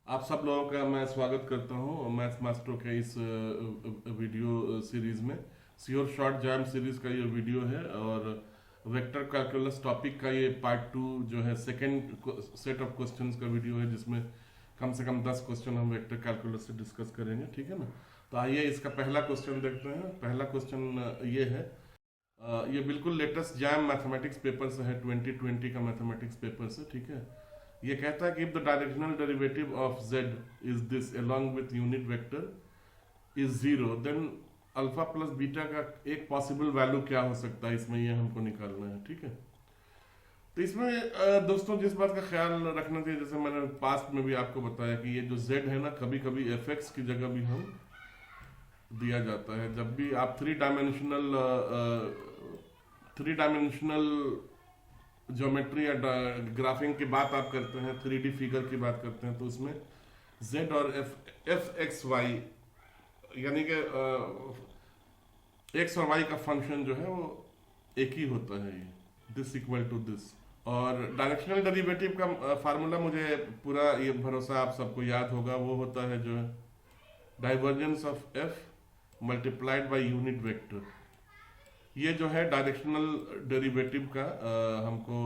आप सब लोगों का मैं स्वागत करता हूं मैथ्स मास्टर के इस वीडियो सीरीज में। श्योर शॉर्ट जैम सीरीज का ये वीडियो है और वेक्टर कैलकुलस टॉपिक का ये पार्ट 2 जो है सेकंड सेट ऑफ क्वेश्चंस का वीडियो है, जिसमें कम से कम 10 क्वेश्चन हम वेक्टर कैलकुलस से डिस्कस करेंगे। ठीक है ना। तो आइए इसका पहला क्वेश्चन देखते हैं। पहला क्वेश्चन ये है, ये बिल्कुल लेटेस्ट जैम मैथमेटिक्स पेपर से है, 2020 का मैथमेटिक्स पेपर से। ठीक है। ये कहता है कि if the directional derivative of z is this along with unit vector is zero, then alpha plus beta का एक पॉसिबल वैल्यू क्या हो सकता है, इसमें ये हमको निकालना है। ठीक है। तो इसमें दोस्तों जिस बात का ख्याल रखना चाहिए, जैसे मैंने पास्ट में भी आपको बताया कि ये जो z है ना, कभी कभी fx की जगह भी हम दिया जाता है। जब भी आप थ्री डायमेंशनल ज्योमेट्री या ग्राफिंग की बात आप करते हैं, 3D फिगर की बात करते हैं, तो उसमें z और एफ एक्स वाई यानी कि x और y का फंक्शन जो है वो एक ही होता है, ये दिस इक्वल टू दिस। और डायरेक्शनल डेरिवेटिव का फार्मूला मुझे पूरा ये भरोसा आप सबको याद होगा, वो होता है जो है divergence of f multiplied by unit vector. ये जो है डायरेक्शनल डेरिवेटिव का हमको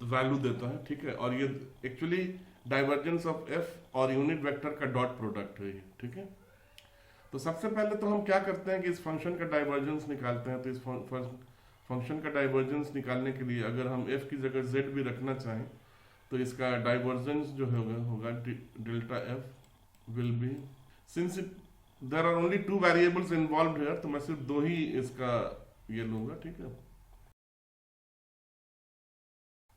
वैल्यू देता है। ठीक है। और ये एक्चुअली डाइवर्जेंस ऑफ एफ और यूनिट वेक्टर का डॉट प्रोडक्ट है ये। ठीक है। तो सबसे पहले तो हम क्या करते हैं कि इस फंक्शन का डाइवर्जेंस निकालते हैं। तो इस फंक्शन का डाइवर्जेंस निकालने के लिए अगर हम एफ की जगह जेड भी रखना चाहें, तो इसका डाइवर्जेंस जो होगा delta F will be, since there are only 2 variables involve here, तो मैं सिर्फ 2 ही इसका ये लूंगा। ठीक है।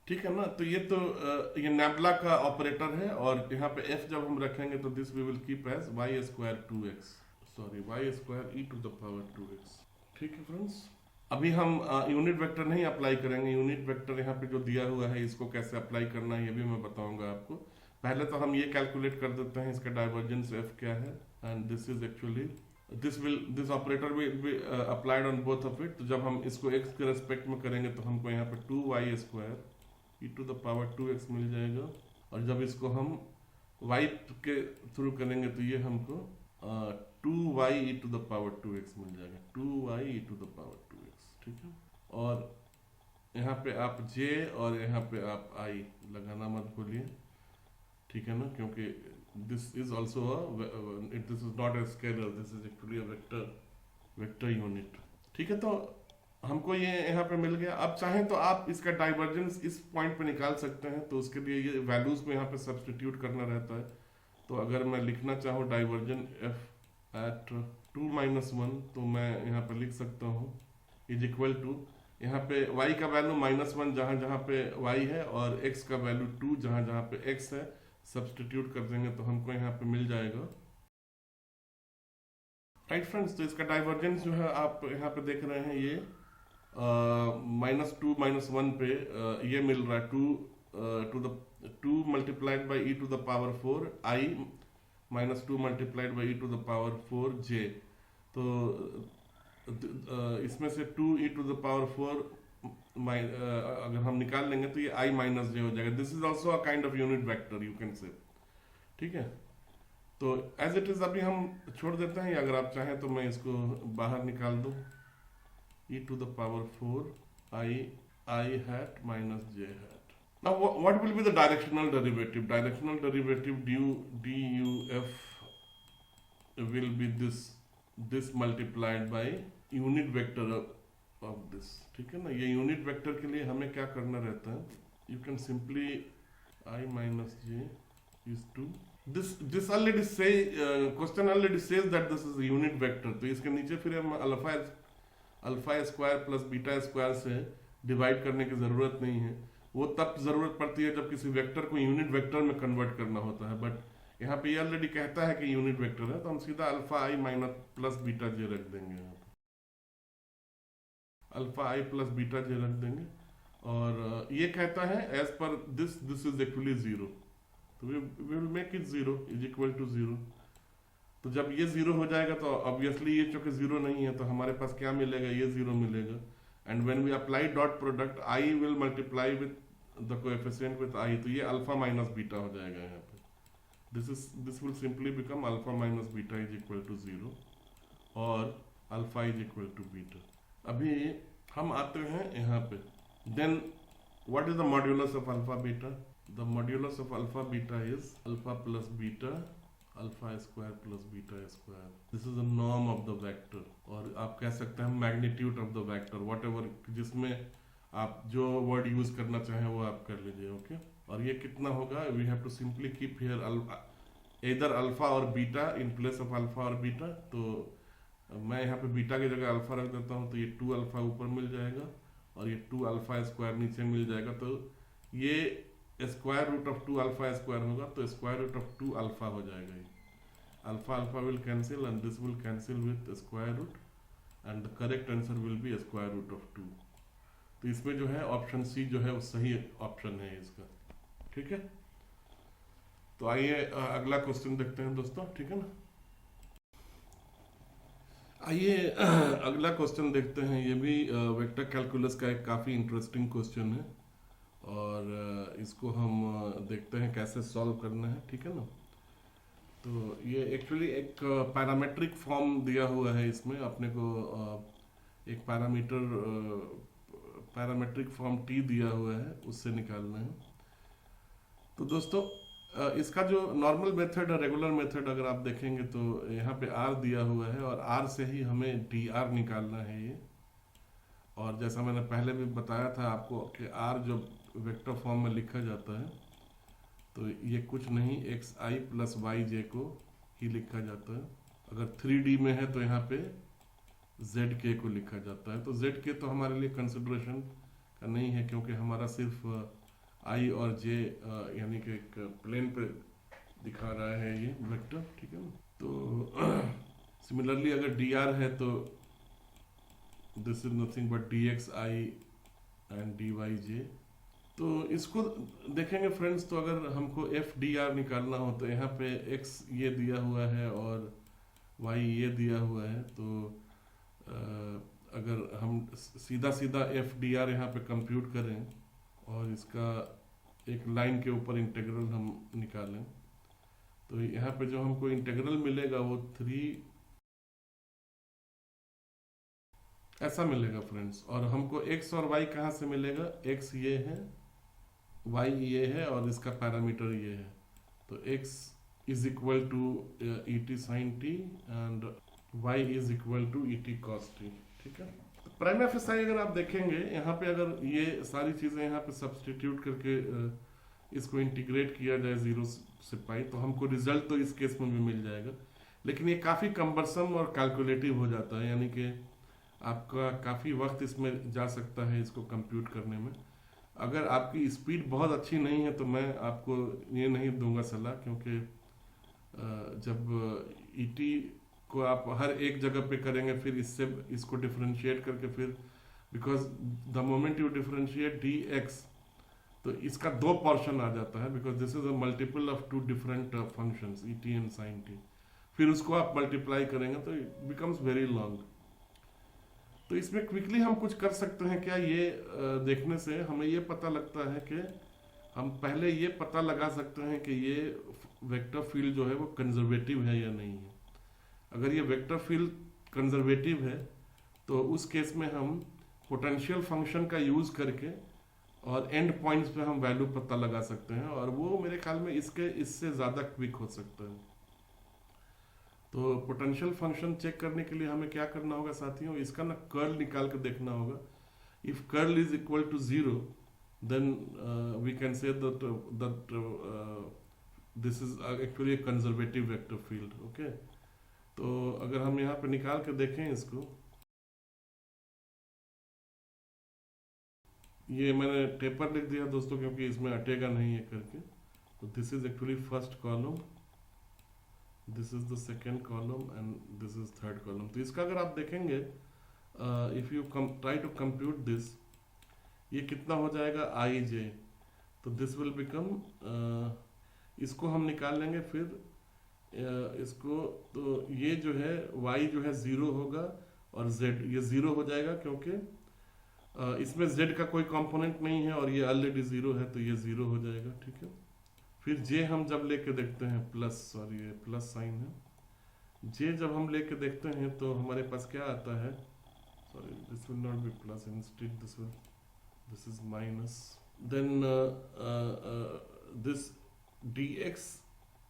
ठीक है ना। तो ये नेबला का ऑपरेटर है, और यहाँ पे f जब हम रखेंगे तो this we will keep as y square 2x, sorry y square e to the power 2x। ठीक है फ्रेंड्स। अभी हम यूनिट वेक्टर नहीं अप्लाई करेंगे। यूनिट वेक्टर यहाँ पे जो दिया हुआ है, इसको कैसे अप्लाई करना है ये भी मैं बताऊंगा आपको। पहले तो हम ये कैलकुलेट कर देते हैं इसका डाइवर्जेंस f क्या है, and this is actually this operator will be applied on both of it. तो जब हम इसको x के रेस्पेक्ट में करेंगे तो हमको यहाँ पे 2y square e to the power 2x मिल जाएगा, और जब इसको हम y के थ्रू करेंगे तो ये हमको 2y e to the power 2x मिल जाएगा, 2y e to the power 2x। ठीक है। और यहाँ पे आप j और यहाँ पे आप i लगाना मत भूलिए। ठीक है ना, क्योंकि this is also this is not a scalar, this is actually a vector unit. ठीक है। तो हमको ये यहाँ पे मिल गया। अब चाहें तो आप इसका डाइवर्जेंस इस पॉइंट पे निकाल सकते हैं, तो उसके लिए ये वैल्यूज को यहाँ पे सब्स्टिट्यूट करना रहता है। तो अगर मैं लिखना चाहूँ डाइवर्जन f एट 2 - 1, तो मैं यहाँ पे लिख सकता हूँ इज इक्वल टू, यहाँ पे y का वैल्यू -1 जहाँ जहाँ पे y है, और x का वैल्यू 2 जहाँ जहाँ पे x है, सब्स्टिट्यूट कर देंगे तो हमको यहाँ पे मिल जाएगा। Right friends. तो इसका डाइवर्जेंस जो है आप यहाँ पे देख रहे हैं, ये -2 - 1 पे ये मिल रहा है 2 multiplied by e to the power 4 i -2 multiplied by e to the power 4 j। तो इसमें से 2 e टू द पावर 4 अगर हम निकाल लेंगे तो ये i - j हो जाएगा। This is also a kind of unit vector, you can say. ठीक है। तो एज इट इज अभी हम छोड़ देते हैं, अगर आप चाहें तो मैं इसको बाहर निकाल दूं, e to the power 4 I hat minus j hat. Now what will be the directional derivative? Directional derivative duf will be this multiplied by unit vector of this। ठीक है ना। ये यूनिट वेक्टर के लिए हमें क्या करना रहता है, you can simply I minus j is 2। this already say question already says that this is a unit vector। तो इसके नीचे फिर हम alpha square plus beta square से डिवाइड करने की ज़रूरत नहीं है। वो तब ज़रूरत पड़ती है जब किसी वेक्टर को यूनिट वेक्टर में कन्वर्ट करना होता है, बट यहाँ पे ये ऑलरेडी कहता है कि यूनिट वेक्टर है, तो हम सीधा अल्फा आई माइनस प्लस बीटा जे रख देंगे। यहाँ पे अल्फा आई प्लस बीटा जे रख देंगे, और ये कहता है as per this is actually 0, तो we will make it 0 is equal to 0। तो जब ये 0 हो जाएगा तो ऑब्वियसली ये चूंकि 0 नहीं है, तो हमारे पास क्या मिलेगा, ये 0 मिलेगा। And when we apply dot product, i will multiply with the coefficient with I, तो ये अल्फा माइनस बीटा हो जाएगा यहाँ पे। This will simply become alpha minus beta is equal to 0 और alpha is equal to beta. अभी हम आते हैं यहाँ पे, then what is the modulus of alpha beta? The modulus of alpha beta is alpha plus beta alpha square plus beta square. This is the norm of the vector, और आप कह सकते हैं magnitude of the vector, what ever, जिसमें आप जो word use करना चाहें वो आप कर लीजिए। ओके, और ये कितना होगा? We have to simply keep here इधर अल्फा और beta in place of alpha और बीटा। तो मैं यहाँ पे बीटा की जगह अल्फा रख देता हूँ, तो ये 2 अल्फा ऊपर मिल जाएगा और ये 2 अल्फा स्क्वायर नीचे मिल जाएगा। तो ये square root of 2 alpha square होगा, तो स्क्वायर रूट ऑफ 2 अल्फा हो जाएगा। ये alpha alpha will cancel and this will cancel with square root and the correct answer will be square root of 2। तो इसमें जो है ऑप्शन सी जो है वो सही ऑप्शन है इसका। ठीक है, तो आइए अगला क्वेश्चन देखते हैं दोस्तों। ठीक है ना, आइए अगला क्वेश्चन देखते हैं। ये भी वेक्टर कैलकुलस का एक काफ़ी इंटरेस्टिंग क्वेश्चन है और इसको हम देखते हैं कैसे सॉल्व करना है। ठीक है ना, तो ये एक्चुअली एक पैरामेट्रिक फॉर्म दिया हुआ है, इसमें अपने को एक पैरामेट्रिक फॉर्म टी दिया हुआ है, उससे निकालना है। तो दोस्तों इसका जो नॉर्मल मेथड है, रेगुलर मेथड, अगर आप देखेंगे तो यहाँ पे आर दिया हुआ है और आर से ही हमें डी आर निकालना है ये। और जैसा मैंने पहले भी बताया था आपको कि आर जो वेक्टर फॉर्म में लिखा जाता है, तो ये कुछ नहीं एक्स आई प्लस वाई जे को ही लिखा जाता है। अगर 3D में है तो यहाँ पे जेड के को लिखा जाता है। तो जेड के तो हमारे लिए कंसिडरेशन का नहीं है, क्योंकि हमारा सिर्फ आई और जे यानी कि एक प्लेन पे दिखा रहा है ये वेक्टर। ठीक है ना, तो सिमिलरली अगर डी आर है तो this is nothing but D X I and D Y J. तो इसको देखेंगे फ्रेंड्स, तो अगर हमको एफ डी आर निकालना हो तो यहाँ पे एक्स ये दिया हुआ है और वाई ये दिया हुआ है। तो अगर हम सीधा सीधा एफ डी आर यहाँ पे कंप्यूट करें और इसका एक लाइन के ऊपर इंटीग्रल हम निकालें, तो यहाँ पे जो हमको इंटीग्रल मिलेगा वो 3 ऐसा मिलेगा फ्रेंड्स। और हमको x और y कहाँ से मिलेगा? x ये है, y ये है और इसका पैरामीटर ये है। तो x is equal to E T sine T and y is equal to E T cos T. ठीक है, प्राइम एफएसआई अगर आप देखेंगे यहाँ पे, अगर ये सारी चीज़ें यहाँ पे सब्सटीट्यूट करके इसको इंटीग्रेट किया जाए 0 से पाई, तो हमको रिजल्ट तो इस केस में भी मिल जाएगा। लेकिन ये काफ़ी कम्बरसम और कैलकुलेटिव हो जाता है, यानी कि आपका काफ़ी वक्त इसमें जा सकता है इसको कंप्यूट करने में। अगर आपकी स्पीड बहुत अच्छी नहीं है तो मैं आपको ये नहीं दूंगा सलाह, क्योंकि जब ईटी को आप हर एक जगह पे करेंगे, फिर इसको डिफरेंशिएट करके, फिर because the moment you differentiate D X, तो इसका 2 पोर्शन आ जाता है, because this is a multiple of 2 different functions E T and sine T. फिर उसको आप मल्टीप्लाई करेंगे तो इट बिकम्स वेरी लॉन्ग। तो इसमें क्विकली हम कुछ कर सकते हैं क्या? ये देखने से हमें ये पता लगता है कि हम पहले ये पता लगा सकते हैं कि ये वेक्टर फील्ड जो है वो कंजर्वेटिव है या नहीं है। अगर ये वेक्टर फील्ड कंजर्वेटिव है तो उस केस में हम पोटेंशियल फंक्शन का यूज करके और एंड पॉइंट्स पे हम वैल्यू पता लगा सकते हैं, और वो मेरे ख्याल में इससे ज़्यादा क्विक हो सकता है। तो पोटेंशियल फंक्शन चेक करने के लिए हमें क्या करना होगा साथियों? इसका ना कर्ल निकाल के देखना होगा। If curl is equal to 0 then we can say that this is actually a conservative vector field. Okay, तो अगर हम यहाँ पे निकाल के देखें इसको, ये मैंने टेपर लिख दिया दोस्तों क्योंकि इसमें अटेगा नहीं है करके। तो this is actually first column, this is the second column and this is third column. तो इसका अगर आप देखेंगे, if you try to compute this, ये कितना हो जाएगा आई जे। तो दिस विल बिकम, इसको हम निकाल लेंगे फिर इसको, तो ये जो है y जो है 0 होगा और z ये 0 हो जाएगा, क्योंकि इसमें z का कोई कंपोनेंट नहीं है और ये ऑलरेडी 0 है, तो ये 0 हो जाएगा, ठीक है। फिर j हम जब लेके देखते हैं प्लस, सॉरी ये प्लस साइन है, j जब हम लेके देखते हैं तो हमारे पास क्या आता है, sorry this will not be plus, instead this is minus, then this dx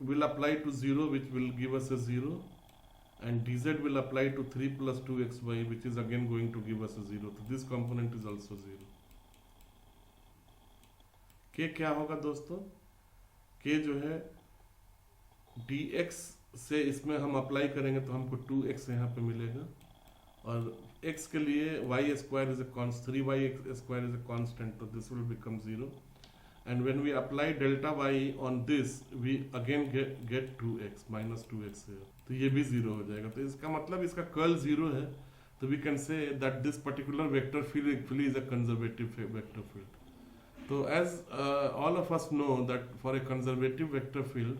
will apply to 0 which will give us a 0, and dz will apply to 3 plus 2xy which is again going to give us a 0, so this component is also 0. k क्या होगा दोस्तों, k जो है dx से इसमें हम apply करेंगे तो हमको 2x यहाँ पे मिलेगा, और x के लिए y square is a constant, 3y square is a constant, तो this will become 0, and when we apply delta y on this we again get 2x minus 2x here, तो ये भी 0 हो जाएगा। तो इसका मतलब इसका कर्ल 0 है, तो we can say that this particular vector field actually is a conservative vector field. So as all of us know that for a conservative vector field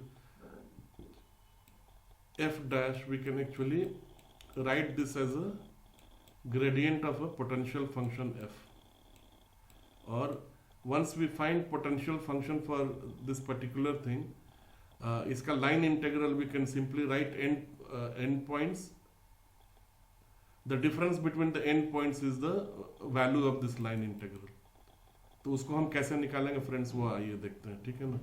f dash, we can actually write this as a gradient of a potential function f, or once we find potential function for this particular thing, इसका line integral we can simply write end points, the difference between the end points is the value of this line integral। तो उसको हम कैसे निकालेंगे friends, वो आइए देखते हैं, ठीक है ना।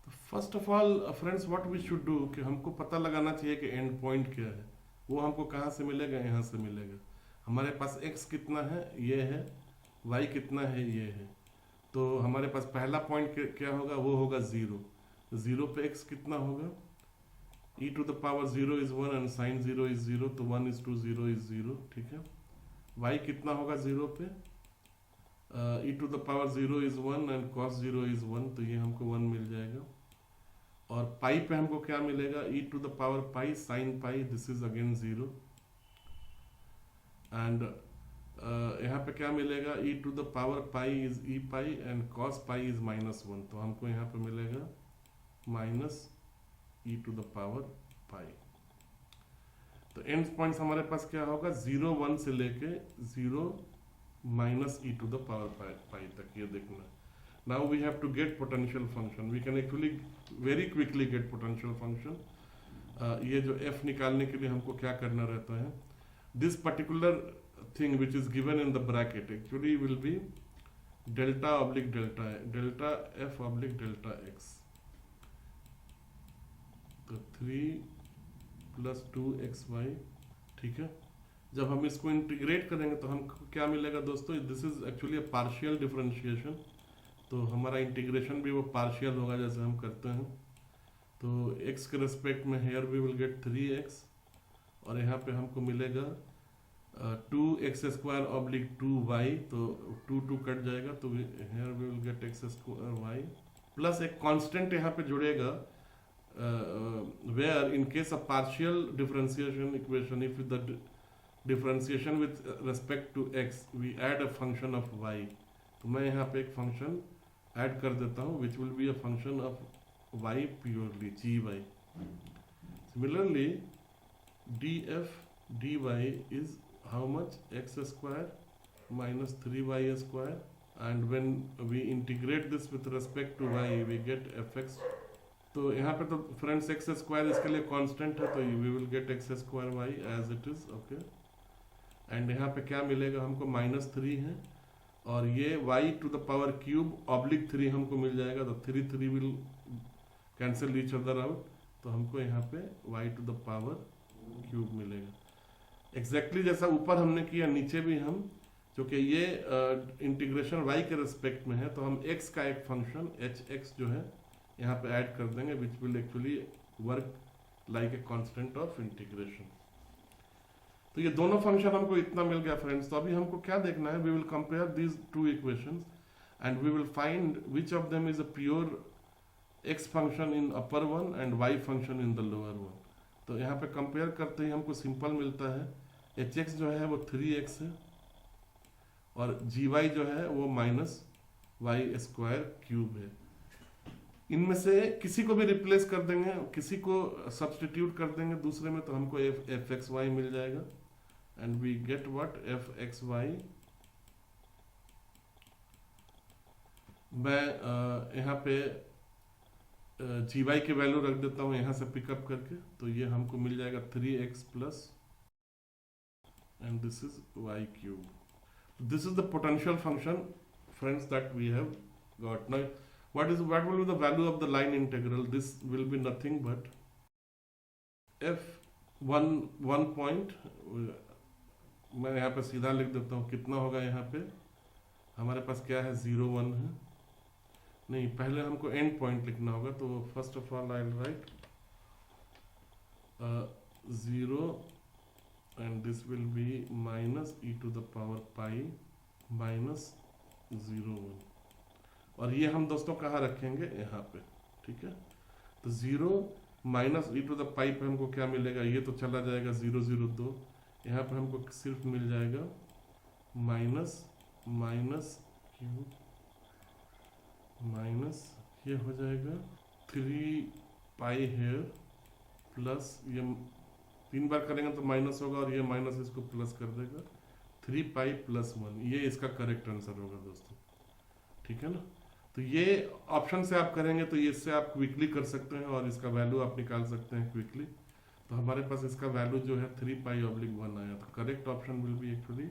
तो first of all friends what we should do, कि हमको पता लगाना चाहिए कि एंड पॉइंट क्या है। वो हमको कहाँ से मिलेगा, यहाँ से मिलेगा। हमारे पास x कितना है, ये है, y कितना है, ये है। तो हमारे पास पहला पॉइंट क्या होगा, वो होगा 0। 0 पे x कितना होगा, e to the power 0 is 1 and sine 0 is 0, तो 1 is to 0 is 0, ठीक है। y कितना होगा 0 पे, e to the power 0 is 1 and cos 0 is 1, तो ये हमको 1 मिल जाएगा। और पाई पे हमको क्या मिलेगा, e to the power pi sine pi, this is again 0, and यहाँ पे क्या मिलेगा, e to the power pi is e pi and cos pi is -1, तो हमको यहाँ पे मिलेगा minus e to the power pi. तो एंड पॉइंट्स हमारे पास क्या होगा, 0 1 से लेके 0 minus e to the power pi तक, ये देखना। Now we have to get potential function, we can actually very quickly get potential function. ये जो f निकालने के लिए हमको क्या करना रहता है, this particular thing which is given in the bracket actually will be delta oblique delta f oblique delta x, तो 3 plus 2xy, ठीक है। जब हम इसको इंटीग्रेट करेंगे तो हमको क्या मिलेगा दोस्तों, this is actually a partial differentiation, तो हमारा इंटीग्रेशन भी वो पार्शियल होगा जैसे हम करते हैं। तो x के रिस्पेक्ट में here we will gate 3x, और यहाँ पे हमको मिलेगा 2x² ऑब्लिक 2y, तो 2 कट जाएगा, तो here we will get x² plus एक कांस्टेंट यहाँ पे जुड़ेगा, where in case of partial differentiation equation if the differentiation with respect to x we add a function of y, तो मैं यहाँ पे एक फंक्शन ऐड कर देता हूँ which will be a function of y purely gy। Similarly df dy is how much, x² minus 3y², and when we integrate this with respect to y we get fx। तो यहाँ पे तो friends x² इसके लिए constant है, तो we will get x² as it is, okay. And यहाँ पे क्या मिलेगा हमको, -3 है, और ये y to the power cube oblique 3 हमको मिल जाएगा, तो 3 will cancel each other out, तो हमको यहाँ पे y to the power cube मिलेगा। एग्जैक्टली जैसा ऊपर हमने किया नीचे भी हम, क्योंकि ये इंटीग्रेशन y के रिस्पेक्ट में है, तो हम x का एक फंक्शन hx जो है यहाँ पे ऐड कर देंगे which will actually work like a constant of integration. तो ये दोनों फंक्शन हमको इतना मिल गया फ्रेंड्स। तो अभी हमको क्या देखना है, we will compare these two equations and we will find which of them is a pure x function in upper one and y function in the lower one. तो यहाँ पे कंपेयर करते ही हमको सिंपल मिलता है, hx जो है वो 3x है, और gy जो है वो -y² है। इनमें से किसी को भी रिप्लेस कर देंगे, किसी को सब्स्टिट्यूट कर देंगे दूसरे में, तो हमको fxy मिल जाएगा, and we get what, fxy मैं यहाँ पे जी वाई की वैल्यू रख देता हूँ यहाँ से पिकअप करके, तो ये हमको मिल जाएगा 3x plus and this is y cube. This is the potential function, friends, that we have got. Now, what will be the value of the line integral? This will be nothing but f one point. मैं यहाँ पे सीधा लिख देता हूँ, कितना होगा यहाँ पे हमारे पास क्या है 0 1 है, नहीं पहले हमको एंड पॉइंट लिखना होगा, तो first of all I will write 0 and this will be minus e to the power pi minus 0 1. और ये हम दोस्तों कहाँ रखेंगे, यहाँ पे. ठीक है, तो 0 माइनस ई टू द पाई पे हमको क्या मिलेगा, ये तो चला जाएगा 0 0 2. यहाँ पे हमको सिर्फ मिल जाएगा माइनस माइनस क्यूब माइनस ये हो जाएगा 3 पाई हेयर प्लस ये 3 बार करेंगे तो माइनस होगा और ये माइनस इसको प्लस कर देगा 3 पाई प्लस 1. ये इसका करेक्ट आंसर होगा दोस्तों. ठीक है ना, तो ये ऑप्शन से आप करेंगे तो इससे आप क्विकली कर सकते हैं और इसका वैल्यू आप निकाल सकते हैं क्विकली. तो हमारे पास इसका वैल्यू जो है 3 पाई ऑब्लिक 1 आया. तो correct option will be actually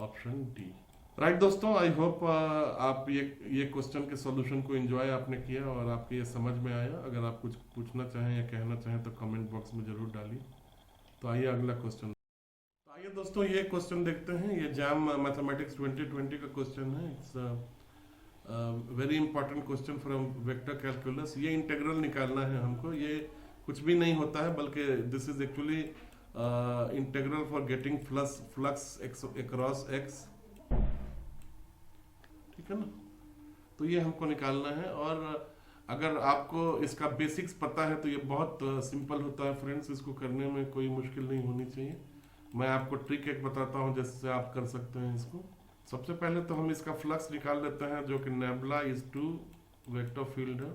option D. Right दोस्तों, आई होप आप ये क्वेश्चन के सॉल्यूशन को एंजॉय आपने किया और आपके ये समझ में आया. अगर आप कुछ पूछना चाहें या कहना चाहें तो कमेंट बॉक्स में जरूर डालिए. तो आइए अगला क्वेश्चन. तो आइए दोस्तों ये क्वेश्चन देखते हैं. ये जैम मैथमेटिक्स 2020 का क्वेश्चन है. It's very important question from vector calculus. ये इंटीग्रल निकालना है हमको. ये कुछ भी नहीं होता है बल्कि this is actually integral for getting flux across x. ठीक है ना, तो ये हमको निकालना है. और अगर आपको इसका बेसिक्स पता है तो ये बहुत सिंपल होता है फ्रेंड्स. इसको करने में कोई मुश्किल नहीं होनी चाहिए. मैं आपको ट्रिक एक बताता हूँ जिससे आप कर सकते हैं इसको. सबसे पहले तो हम इसका फ्लक्स निकाल लेते हैं जो कि nabla is to vector field है.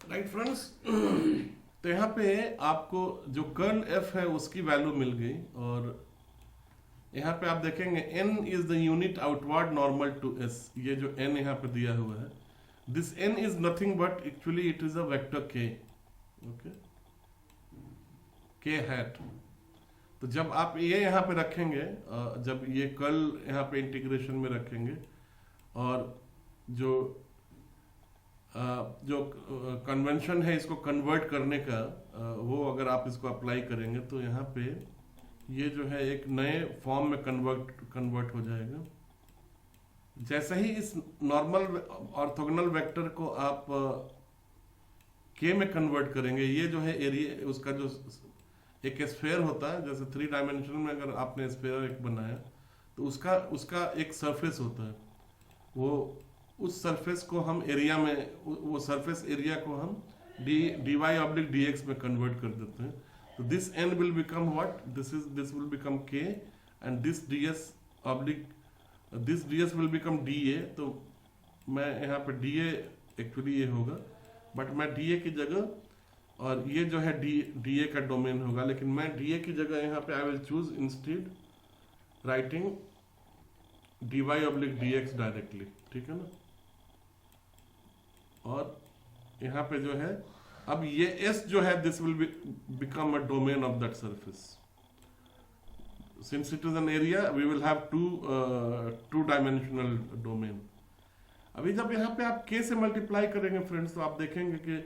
राइट फ्रेंड्स, तो यहाँ पे आपको जो कर्ल एफ है उसकी वैल्यू मिल गई. और यहाँ पे आप देखेंगे n is the unit outward normal to s. ये जो n यहाँ पे दिया हुआ है, this n is nothing but actually it is a vector k. Okay, k hat. तो जब आप ये यहाँ पे रखेंगे, जब ये कर्ल यहाँ पे इंटीग्रेशन में रखेंगे और जो कन्वेंशन है इसको कन्वर्ट करने का, वो अगर आप इसको अप्लाई करेंगे तो यहाँ पे ये जो है एक नए फॉर्म में कन्वर्ट हो जाएगा. जैसे ही इस नॉर्मल ऑर्थोगोनल वेक्टर को आप के में कन्वर्ट करेंगे, ये जो है एरिया उसका जो एक स्फीयर होता है, जैसे 3 डायमेंशन में अगर आपने स्फीयर एक बनाया तो उसका एक सरफेस होता है. वो उस सरफेस को हम एरिया में, वो सरफेस एरिया को हम dy ऑब्लिक dx में कन्वर्ट कर देते हैं. तो this n will become what? This will become k and this ds will become dA. तो मैं यहाँ पे dA एक्चुअली ये होगा, बट मैं dA की जगह, और ये जो है dA का डोमेन होगा, लेकिन मैं dA की जगह यहाँ पे I will choose instead writing dy oblique dx directly. ठीक है ना, और यहाँ पे जो है अब ये S जो है this will become a domain of that surface. Since it is an area we will have two dimensional domain. अभी जब यहाँ पे आप K से मल्टीप्लाई करेंगे फ्रेंड्स, तो आप देखेंगे कि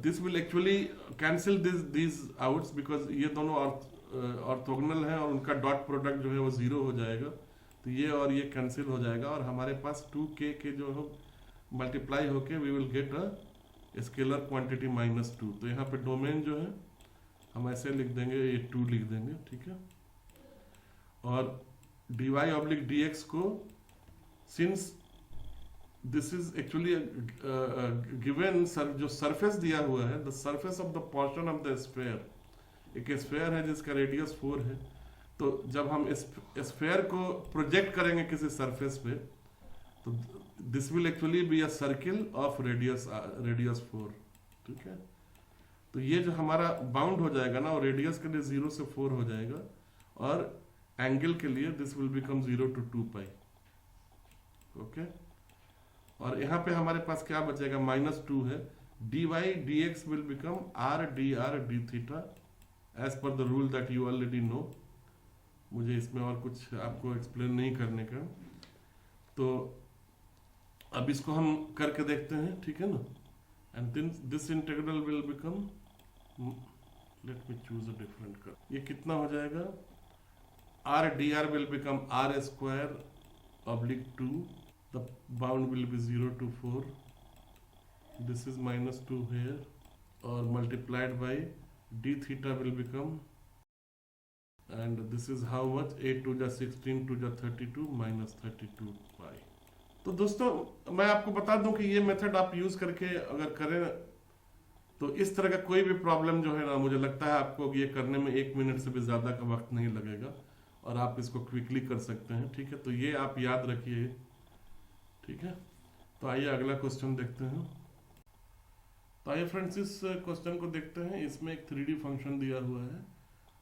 this will actually cancel this outs, because ये दोनों ऑर्थोगोनल हैं और उनका डॉट प्रोडक्ट जो है वो 0 हो जाएगा. तो ये और ये कैंसिल हो जाएगा और हमारे पास 2K के जो हो मल्टीप्लाई होके we will get a scalar quantity -2. तो यहाँ पे डोमेन जो है हम ऐसे लिख देंगे, ये 2 लिख देंगे. ठीक है, और dy ऑब्लिक dx को, since this is actually given जो सरफेस दिया हुआ है, the surface of the portion of the sphere, एक स्फीयर है जिसका रेडियस 4 है. तो जब हम इस स्फीयर को प्रोजेक्ट करेंगे किसी सरफेस पे, तो this will actually be a circle of radius 4, ठीक है। तो ये जो हमारा बाउंड हो जाएगा ना, और रेडियस के लिए 0 से 4 हो जाएगा, और एंगल के लिए this will become 0 to 2 pi, okay. और यहाँ पे हमारे पास क्या बचेगा, -2 है, dy dx will become r dr d theta as per the rule that you already know. मुझे इसमें और कुछ आपको एक्सप्लेन नहीं करने का। तो अब इसको हम करके देखते हैं, ठीक है ना। And then this integral will become, let me choose a different colour, ये कितना हो जाएगा, r dr will become r square oblique 2, the bound will be 0 to 4, this is -2 here, or multiplied by d theta will become, and this is how much, 8 to the 16 to the 32 minus 32 pi। तो दोस्तों मैं आपको बता दूं कि ये method आप use करके अगर करें तो इस तरह का कोई भी प्रॉब्लम जो है ना, मुझे लगता है आपको ये करने में 1 मिनट से भी ज़्यादा का वक्त नहीं लगेगा, और आप इसको क्विकली कर सकते हैं, ठीक है। तो ये आप याद रखिए, ठीक है। तो आइए अगला क्वेश्चन देखते हैं। तो आइए फ्रेंड्स इस क्वेश्चन को देखते हैं। इसमें एक 3D फंक्शन दिया हुआ है,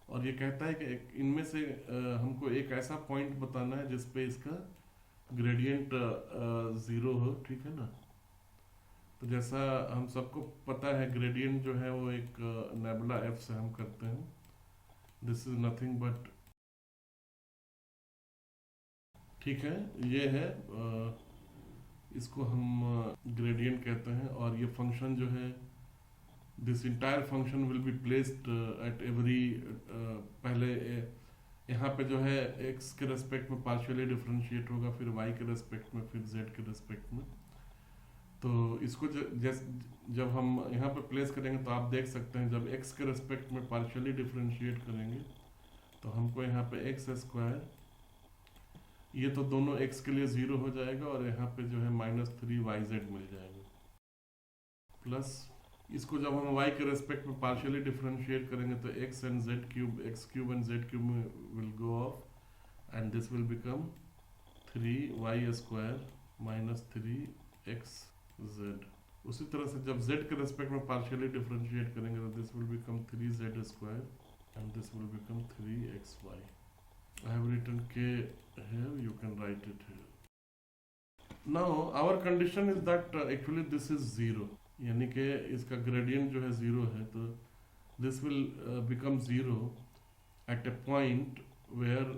और ये कहता है कि इनमें से हमको एक ऐसा पॉइंट बताना है जिसपे इसका ग्रेडियंट 0 हो, ठीक है ना। तो जैसा हम सबको पता है, ग्रेडियंट जो है वो एक नेबुला एफ से हम करते हैं। दिस इज नथिंग बट, ठीक है, ये है, इसको हम ग्रेडियंट कहते हैं। और ये फंक्शन जो है, this entire function will be placed at every, पहले यहाँ पे जो है x के रेस्पेक्ट में पार्शियली डिफरेंशिएट होगा, फिर y के रेस्पेक्ट में, फिर z के रेस्पेक्ट में। तो इसको जब हम यहाँ पे प्लेस करेंगे तो आप देख सकते हैं, जब x के रेस्पेक्ट में पार्शियली डिफरेंशिएट करेंगे तो हमको यहाँ पे x², ये तो दोनों x के लिए 0 हो जाएगा, और यहाँ पे जो है -3yz मिल जाएगा, प्लस इसको जब हम y के रेस्पेक्ट में पार्शियली डिफरेंशिएट करेंगे तो x and z³ will go of, and this will become 3y² -3xz। उसी तरह से जब z के रेस्पेक्ट में पार्शियली डिफरेंशिएट करेंगे तो this will become 3z² and this will become 3xy। I have written k here, you can write it here. Now our condition is that actually this is 0, यानी कि इसका gradient जो है 0 है, तो this will become 0 at a point where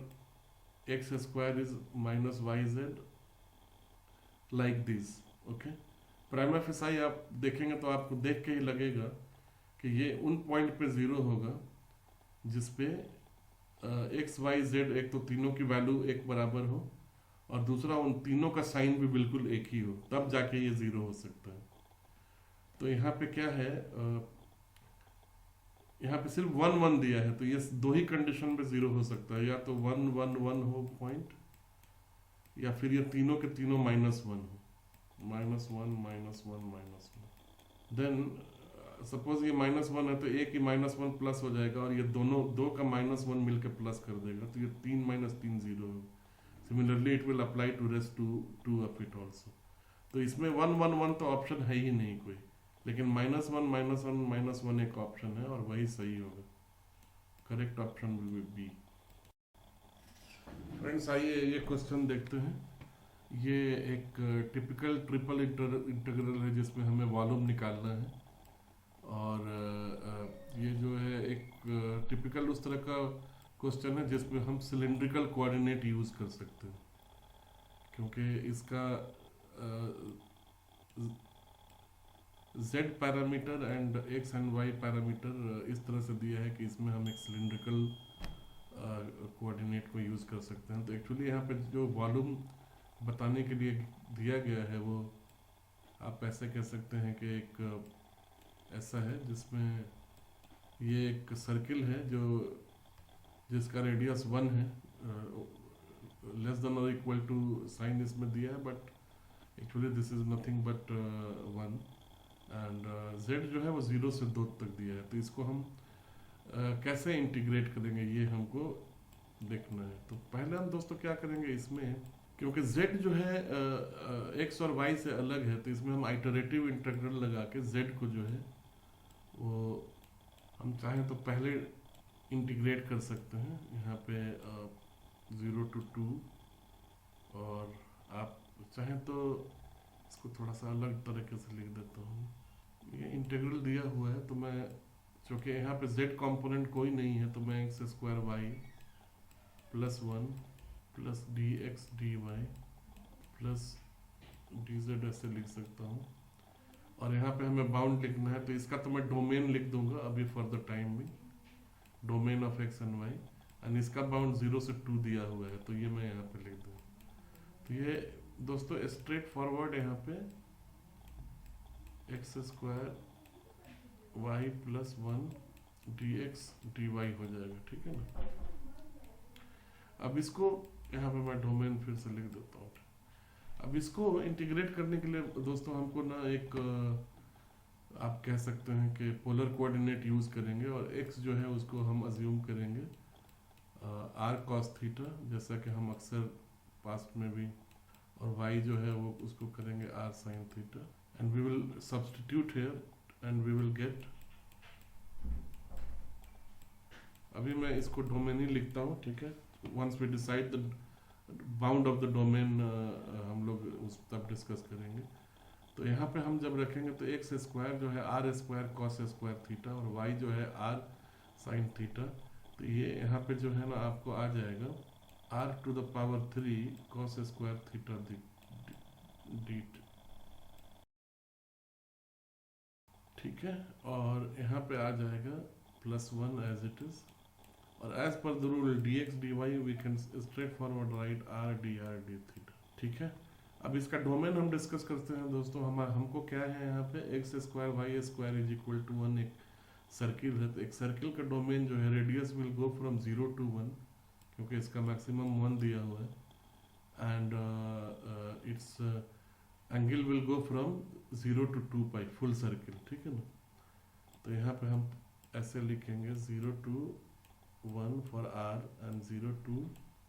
x² is -yz like this, okay। Prima facie आप देखेंगे तो आपको देख के ही लगेगा कि ये उन पॉइंट पे 0 होगा जिसपे x y z, एक तो तीनों की वैल्यू एक बराबर हो, और दूसरा उन तीनों का साइन भी बिल्कुल एक ही हो, तब जाके ये 0 हो सकता है। तो यहाँ पे क्या है, यहाँ पे सिर्फ 1 1 दिया है, तो ये दो ही कंडीशन पे 0 हो सकता है, या तो 1 1 1 हो पॉइंट, या फिर ये तीनों के तीनों -1 हो, -1 -1 -1। देन सपोज ये -1 है तो एक ही -1 प्लस हो जाएगा, और ये दो का -1 मिलकर प्लस कर देगा, तो ये 3 - 3 0 है। Similarly it will apply to rest two of it also. तो इसमें 1 1 1 तो ऑप्शन है ही नहीं कोई, लेकिन -1 -1 -1 एक ऑप्शन है, और वही सही होगा। Correct option will be B. Friends आइए ये क्वेश्चन देखते हैं। ये एक टिपिकल ट्रिपल इंटीग्रल है जिसमें हमें वॉल्यूम निकालना है, और ये जो है एक टिपिकल उस तरह का क्वेश्चन है जिसमें हम सिलेंड्रिकल कोऑर्डिनेट यूज कर सकते हैं, क्योंकि इसका z parameter and x and y parameter इस तरह से दिया है कि इसमें हम एक सिलेंड्रिकल कोऑर्डिनेट को यूज कर सकते हैं। तो एक्चुअली यहाँ पे जो वॉल्यूम बताने के लिए दिया गया है वो आप ऐसे कह सकते हैं कि एक ऐसा है जिसमें ये एक सर्किल है जो जिसका रेडियस 1 है, लेस देन और इक्वल टू साइन इसमें दिया है, but actually this is nothing but 1, and z जो है वो 0 से 2 तक दिया है। तो इसको हम कैसे इंटीग्रेट करेंगे ये हमको देखना है। तो पहले हम दोस्तों क्या करेंगे, इसमें क्योंकि z जो है x और y से अलग है, तो इसमें हम आइटरेटिव इंटीग्रल लगा के z को जो है वो हम चाहें तो पहले इंटीग्रेट कर सकते हैं। यहाँ पे 0 to 2, और आप चाहें तो इसको थोड़ा सा अलग तरीके से लिख देता हूँ। ये इंटीग्रल दिया हुआ है, तो मैं चूँकि यहाँ पे z कंपोनेंट कोई नहीं है, तो मैं x square y plus 1 plus d x d y plus d z ऐसे लिख सकता हूँ। और यहाँ पे हमें बाउंड लिखना है, तो इसका तो मैं डोमेन लिख दूंगा अभी फॉर द टाइम भी, domain of x and y, and इसका बाउंड 0 से 2 दिया हुआ है, तो ये मैं यहाँ पे लिख दूँ। तो ये दोस्तों स्ट्रेट फॉरवर्ड यहाँ पे x square y plus 1 d x d y हो जाएगा, ठीक है ना। अब इसको यहाँ पे मैं डोमेन फिर से लिख देता हूँ। अब इसको इंटीग्रेट करने के लिए दोस्तों हमको ना एक आप कह सकते हैं कि पोलर कोऑर्डिनेट यूज करेंगे, और x जो है उसको हम अज्यूम करेंगे r cos थीटा, जैसा कि हम अक्सर पास्ट में भी, और y जो है वो उसको करेंगे r sin theta, and we will substitute here and we will get, अभी मैं इसको डोमेन ही लिखता हूँ, ठीक है। Once we decide the bound of the domain हम लोग उस तब डिस्कस करेंगे। तो यहाँ पे हम जब रखेंगे तो एक्स स्क्वायर जो है r square cos square theta, और वाई जो है आर साइन थीटा, तो ये यहाँ पे जो है ना आपको आ जाएगा r to the power 3 cos square theta d, ठीक है। और यहाँ पे आ जाएगा प्लस 1 एज इट इज, और as per the rule d x d y we can straight forward write r d theta, ठीक है। अब इसका डोमेन हम डिस्कस करते हैं दोस्तों। हमको क्या है यहाँ पे x square Y square is equal to 1 एक सर्किल है, तो एक सर्किल का डोमेन जो है radius will go from 0 to 1, क्योंकि इसका मैक्सिमम 1 दिया हुआ है, and it's angle will go from 0 to 2 pi full circle, ठीक है ना। तो यहाँ पे हम ऐसे लिखेंगे 0 to 1 for r and 0 to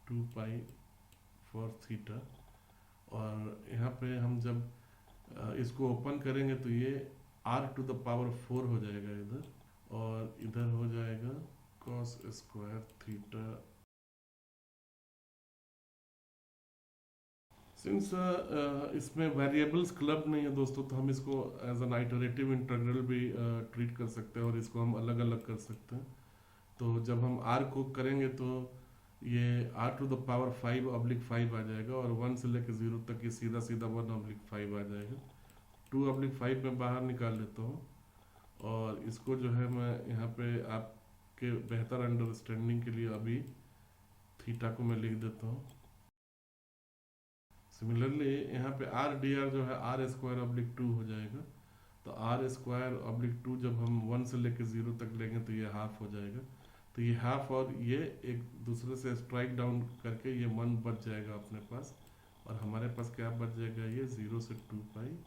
2 pi for theta, और यहाँ पे हम जब इसको ओपन करेंगे तो ये r टू द पावर 4 हो जाएगा इधर, और इधर हो जाएगा cos स्क्वायर थीटा। सिंस इसमें वेरिएबल्स क्लब नहीं है दोस्तों, तो हम इसको एज एन आइटरेटिव इंटीग्रल भी ट्रीट कर सकते हैं, और इसको हम अलग अलग कर सकते हैं। तो जब हम r को करेंगे तो ये r टू द पावर 5/5 आ जाएगा, और 1 से लेकर 0 तक ये सीधा सीधा 1/5 आ जाएगा। 2/5 में बाहर निकाल लेता हूँ, और इसको जो है मैं यहाँ पे आपके बेहतर अंडरस्टैंडिंग के लिए अभी थीटा को मैं लिख देता हूँ। सिमिलरली यहाँ पे आर डी आर जो है r स्क्वायर ऑब्लिक 2 हो जाएगा, तो r स्क्वायर ऑब्लिक 2 जब हम 1 से लेकर 0 तक लेंगे तो ये हाफ हो जाएगा, तो ये हाफ और ये एक दूसरे से स्ट्राइक डाउन करके ये 1 बच जाएगा अपने पास, और हमारे पास क्या बच जाएगा, ये 0 से 2 पाई।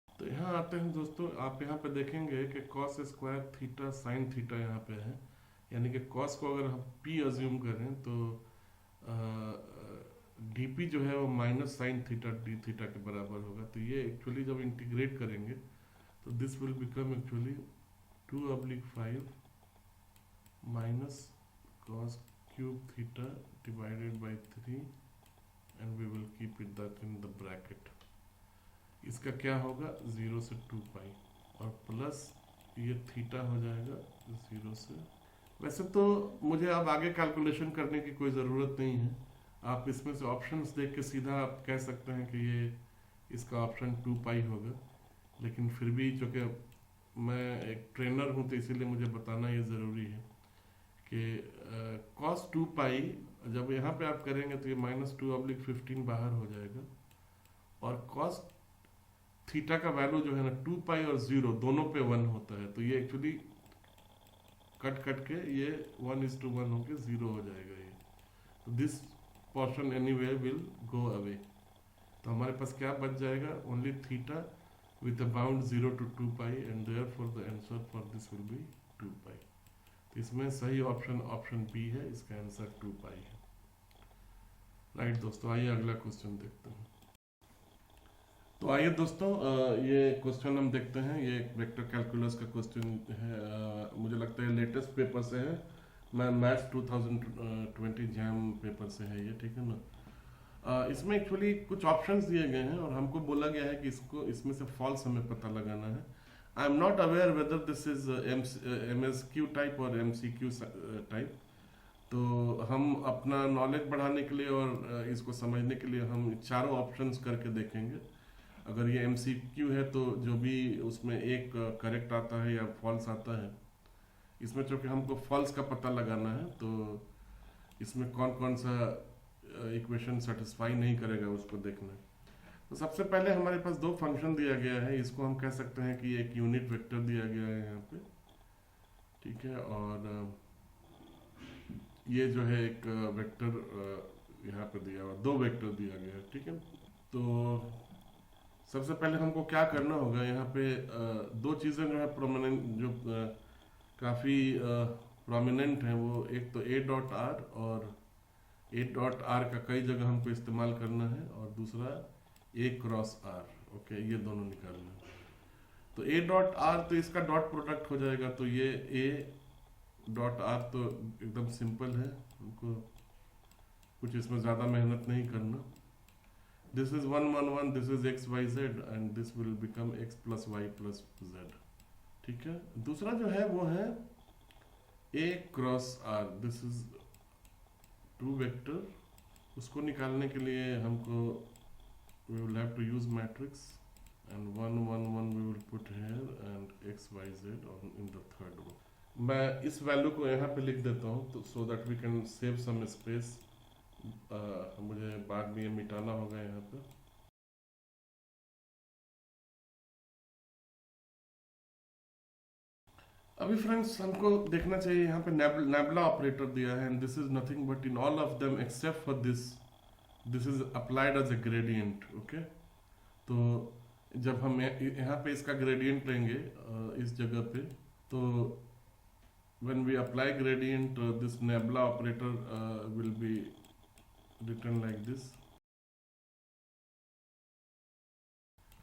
तो यहाँ आते हैं दोस्तों, आप यहाँ पे देखेंगे कि cos square theta sine theta यहाँ पे है, यानी कि कॉस को अगर हम p अज्यूम करें तो dp जो है वो minus sine theta d theta के बराबर होगा। तो ये एक्चुअली जब इंटीग्रेट करेंगे तो this will become actually 2/5 minus cos cube theta divided by 3, and we will keep it that in the bracket. इसका क्या होगा 0 से 2 पाई, और प्लस ये थीटा हो जाएगा 0 से। वैसे तो मुझे अब आगे कैलकुलेशन करने की कोई ज़रूरत नहीं है, आप इसमें से ऑप्शंस देख के सीधा आप कह सकते हैं कि ये इसका ऑप्शन 2 पाई होगा, लेकिन फिर भी चूँकि मैं एक ट्रेनर हूँ तो इसीलिए मुझे बताना ये ज़रूरी है कि cos 2 पाई जब यहाँ पे आप करेंगे तो ये -2/15 बाहर हो जाएगा, और cos थीटा का वैल्यू जो है ना 2 पाई और 0 दोनों पे 1 होता है, तो ये एक्चुअली कट के ये 1:1 होके 0 हो जाएगा ये। तो this portion anyway will go away, तो हमारे पास क्या बच जाएगा, only theta with a bound 0 to 2 pi, and therefore the answer for this will be 2 पाई। तो इसमें सही ऑप्शन बी है, इसका आंसर 2 पाई है। राइट दोस्तों, आइए अगला क्वेश्चन देखते हैं। तो आइए दोस्तों, ये क्वेश्चन हम देखते हैं। ये एक वेक्टर कैलकुलस का क्वेश्चन है। मुझे लगता है लेटेस्ट पेपर से है, मैं मैथ्स 2020 जैम पेपर से है ये, ठीक है ना। इसमें एक्चुअली कुछ ऑप्शंस दिए गए हैं और हमको बोला गया है कि इसको इसमें से फॉल्स हमें पता लगाना है। I am not aware whether this is MSQ type और MCQ टाइप। तो हम अपना नॉलेज बढ़ाने के लिए और इसको समझने के लिए हम चारों ऑप्शंस करके देखेंगे। अगर ये MCQ है तो जो भी उसमें एक करेक्ट आता है या फॉल्स आता है, इसमें चूँकि हमको फॉल्स का पता लगाना है तो इसमें कौन कौन सा इक्वेशन सेटिस्फाई नहीं करेगा उसको देखना है। तो सबसे पहले हमारे पास दो फंक्शन दिया गया है। इसको हम कह सकते हैं कि एक यूनिट वेक्टर दिया गया है यहाँ पे, ठीक है। और ये जो है एक वेक्टर यहाँ पे दिया हुआ, दो वेक्टर दिया गया है, ठीक है। तो सबसे पहले हमको क्या करना होगा, यहाँ पे दो चीज़ें जो है प्रोमिनेंट, जो काफ़ी प्रोमिनेंट हैं, वो एक तो A.R और A.R का कई जगह हमको इस्तेमाल करना है, और दूसरा A×R। ओके, ये दोनों निकालना है। तो A.R तो इसका डॉट प्रोडक्ट हो जाएगा, तो ये A.R तो एकदम सिंपल है, हमको कुछ इसमें ज़्यादा मेहनत नहीं करना। This is 1 1 1, this is x y z and this will become x plus Y plus z, ठीक है। दूसरा जो है वो है A×R, दिस इज 2 वेक्टर। उसको निकालने के लिए हमको we will have to use matrix and 1 1 1 we will put here and x y z on in the third row। मैं इस वैल्यू को यहाँ पे लिख देता हूँ तो so that we can save some space। मुझे बाद में ये मिटाना होगा यहाँ पे। अभी फ्रेंड्स हमको देखना चाहिए यहाँ पे नेबला ऑपरेटर दिया है, and this is nothing but in all of them except for this is applied as a gradient. Okay, तो जब हम यहाँ पे इसका ग्रेडियंट लेंगे इस जगह पे, तो when we apply gradient this nabla operator will be written like this।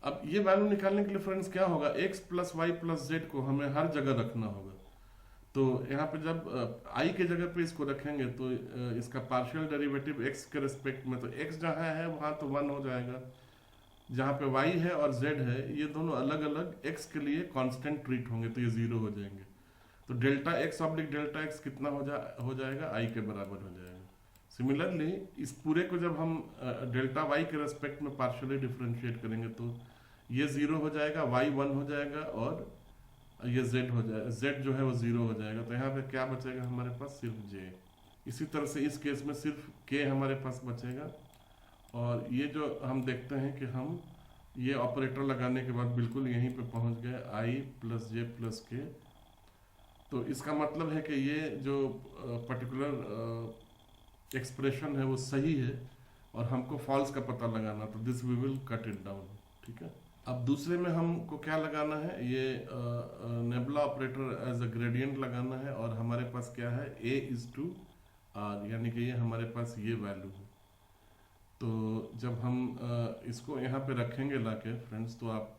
अब ये वैल्यू निकालने के लिए फ्रेंड्स क्या होगा, x plus Y plus z को हमें हर जगह रखना होगा। तो यहाँ पे जब i के जगह पे इसको रखेंगे तो इसका पार्शियल डेरिवेटिव x के रिस्पेक्ट में, तो x जहाँ है वहाँ तो 1 हो जाएगा, जहाँ पे y है और z है ये दोनों अलग अलग x के लिए कांस्टेंट ट्रीट होंगे, तो ये 0 हो जाएंगे। तो delta x oblique delta x कितना हो जाएगा, i के बराबर हो जाएगा। सिमिलरली इस पूरे को जब हम डेल्टा y के रेस्पेक्ट में पार्शियली डिफरेंशिएट करेंगे तो ये 0 हो जाएगा, y 1 हो जाएगा, और ये z हो जाएगा, z जो है वो 0 हो जाएगा। तो यहाँ पे क्या बचेगा हमारे पास, सिर्फ j। इसी तरह से इस केस में सिर्फ k हमारे पास बचेगा। और ये जो हम देखते हैं कि हम ये ऑपरेटर लगाने के बाद बिल्कुल यहीं पे पहुंच गए, i plus j plus k। तो इसका मतलब है कि ये जो पर्टिकुलर एक्सप्रेशन है वो सही है और हमको फॉल्स का पता लगाना, तो this we will cut it down, ठीक है। अब दूसरे में हमको क्या लगाना है, ये nebula operator as a gradient लगाना है, और हमारे पास क्या है, A/R, यानी कि ये हमारे पास ये वैल्यू है। तो जब हम इसको यहाँ पे रखेंगे लाके फ्रेंड्स, तो आप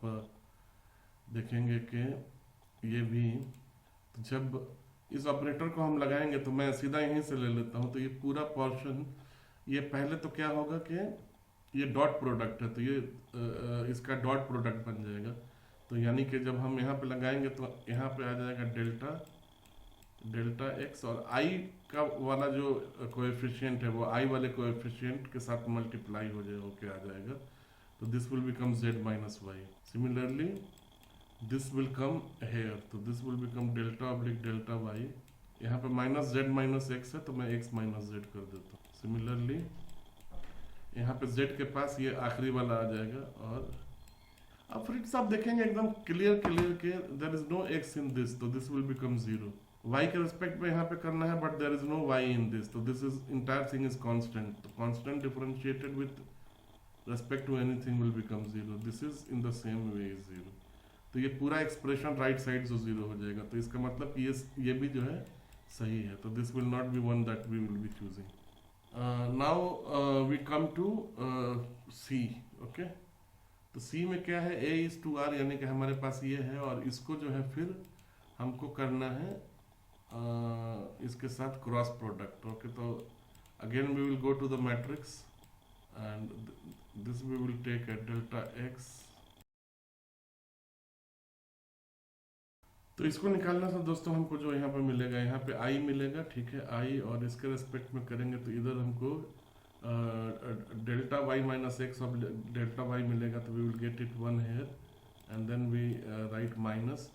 देखेंगे कि ये भी, जब इस ऑपरेटर को हम लगाएंगे तो मैं सीधा यहीं से ले लेता हूँ, तो ये पूरा पोर्शन, ये पहले तो क्या होगा कि ये डॉट प्रोडक्ट है, तो ये इसका डॉट प्रोडक्ट बन जाएगा। तो यानी कि जब हम यहाँ पे लगाएंगे तो यहाँ पे आ जाएगा डेल्टा x, और i का वाला जो कोएफिशिएंट है वो i वाले कोएफिशिएंट के साथ मल्टीप्लाई होके आ जाएगा। तो this will become z minus Y. Similarly this will come here, तो this will become delta oblique delta Y. यहाँ पे माइनस z माइनस x है तो मैं x माइनस z कर देता हूँ। सिमिलरली यहाँ पे z के पास ये आखिरी वाला आ जाएगा। और अब फ्रेंड्स आप देखेंगे एकदम क्लियर के there is no x in this, तो दिस विल बिकम 0। y के रिस्पेक्ट में यहाँ पे करना है, but there is no y in this, तो this is entire thing is constant, तो constant differentiated with respect to anything will become 0, this is in the same way is 0। तो ये पूरा एक्सप्रेशन राइट साइड से 0 हो जाएगा, तो इसका मतलब कि ये भी जो है सही है। तो this will not be one that we will be choosing. Now we come to C. Okay, तो सी में क्या है, a इज टू आर, यानी कि हमारे पास ये है, और इसको जो है फिर हमको करना है इसके साथ क्रॉस प्रोडक्ट। ओके, तो again we will go to the matrix and this we will take at delta x. तो इसको निकालने से दोस्तों हमको जो यहाँ पे मिलेगा, यहाँ पे आई मिलेगा, ठीक है, आई, और इसके रेस्पेक्ट में करेंगे तो इधर हमको delta y minus x of delta y मिलेगा, तो we will get it one here and then we write minus.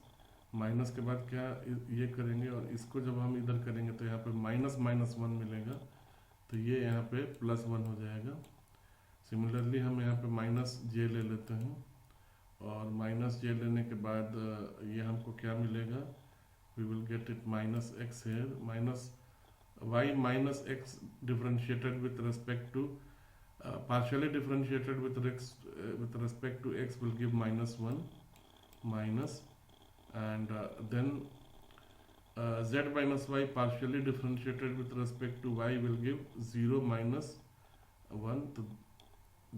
Minus के बाद क्या ये करेंगे, और इसको जब हम इधर करेंगे तो यहाँ पे माइनस माइनस वन मिलेगा, तो ये यहाँ पे प्लस वन हो जाएगा। सिमिलरली हम यहाँ पे माइनस जे ले लेते हैं, और माइनस जे लेने के बाद ये हमको क्या मिलेगा, we will get it minus x here, minus y minus x differentiated with respect to partially differentiated with respect to x will give minus 1 minus, and then z minus y partially differentiated with respect to y will give 0 minus 1, तो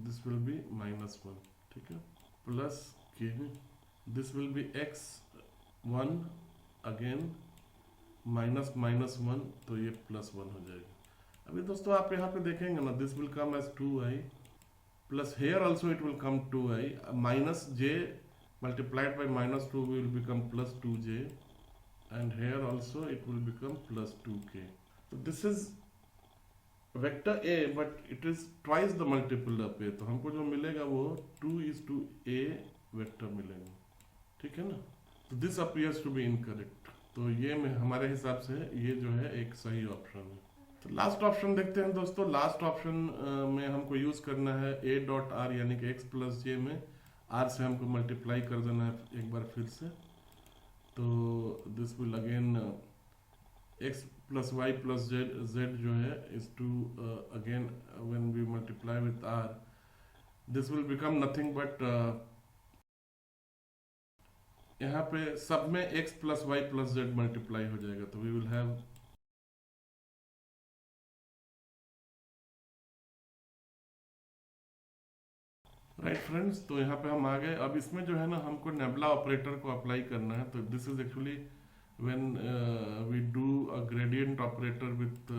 this will be minus 1, ठीक है, plus k, this will be x 1 again minus minus 1, तो ये plus 1 हो जाएगा। अभी दोस्तों आप यहाँ पे देखेंगे ना, this will come as 2i plus here also it will come 2i, minus j multiplied by minus 2 will become plus 2j, and here also it will become plus 2k. So this is vector a, but it is twice the multiple of a, तो हमको जो मिलेगा वो 2:a vector मिलेगा, ठीक है ना। तो this appears to be incorrect, तो ये हमारे हिसाब से ये जो है एक सही ऑप्शन है। तो लास्ट ऑप्शन देखते हैं दोस्तों। लास्ट ऑप्शन में हमको यूज करना है a डॉट आर, यानी कि x प्लस जे में r से हमको मल्टीप्लाई कर देना है एक बार फिर से, तो this will again x plus Y plus z जो है is to again when we multiply with r, this will become nothing but यहाँ पे सब में x plus Y plus z multiply हो जाएगा, तो we will have right friends. तो यहाँ पे हम आ गए। अब इसमें जो है ना हमको नेबला ऑपरेटर को अप्लाई करना है, तो this is actually when we do a gradient operator with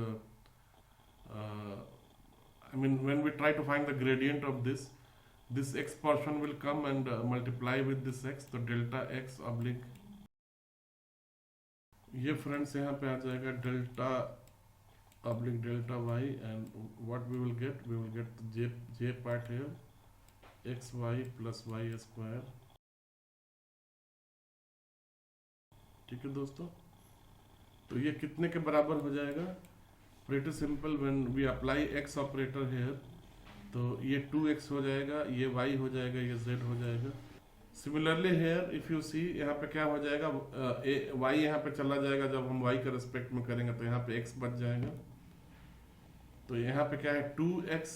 I mean when we try to find the gradient of this x portion will come and multiply with this x, तो delta x oblique ये friends यहाँ पे आ जाएगा delta oblique delta y, and what we will get j part here x y plus y square, ठीक है दोस्तों। तो ये कितने के बराबर हो जाएगा, pretty simple, when we apply x operator here, तो ये 2x हो जाएगा, ये y हो जाएगा, ये z हो जाएगा। Similarly here if you see, यहाँ पे क्या हो जाएगा, y यहाँ पे चला जाएगा, जब हम y के रिस्पेक्ट में करेंगे तो यहाँ पे x बच जाएगा, तो यहाँ पे क्या है 2x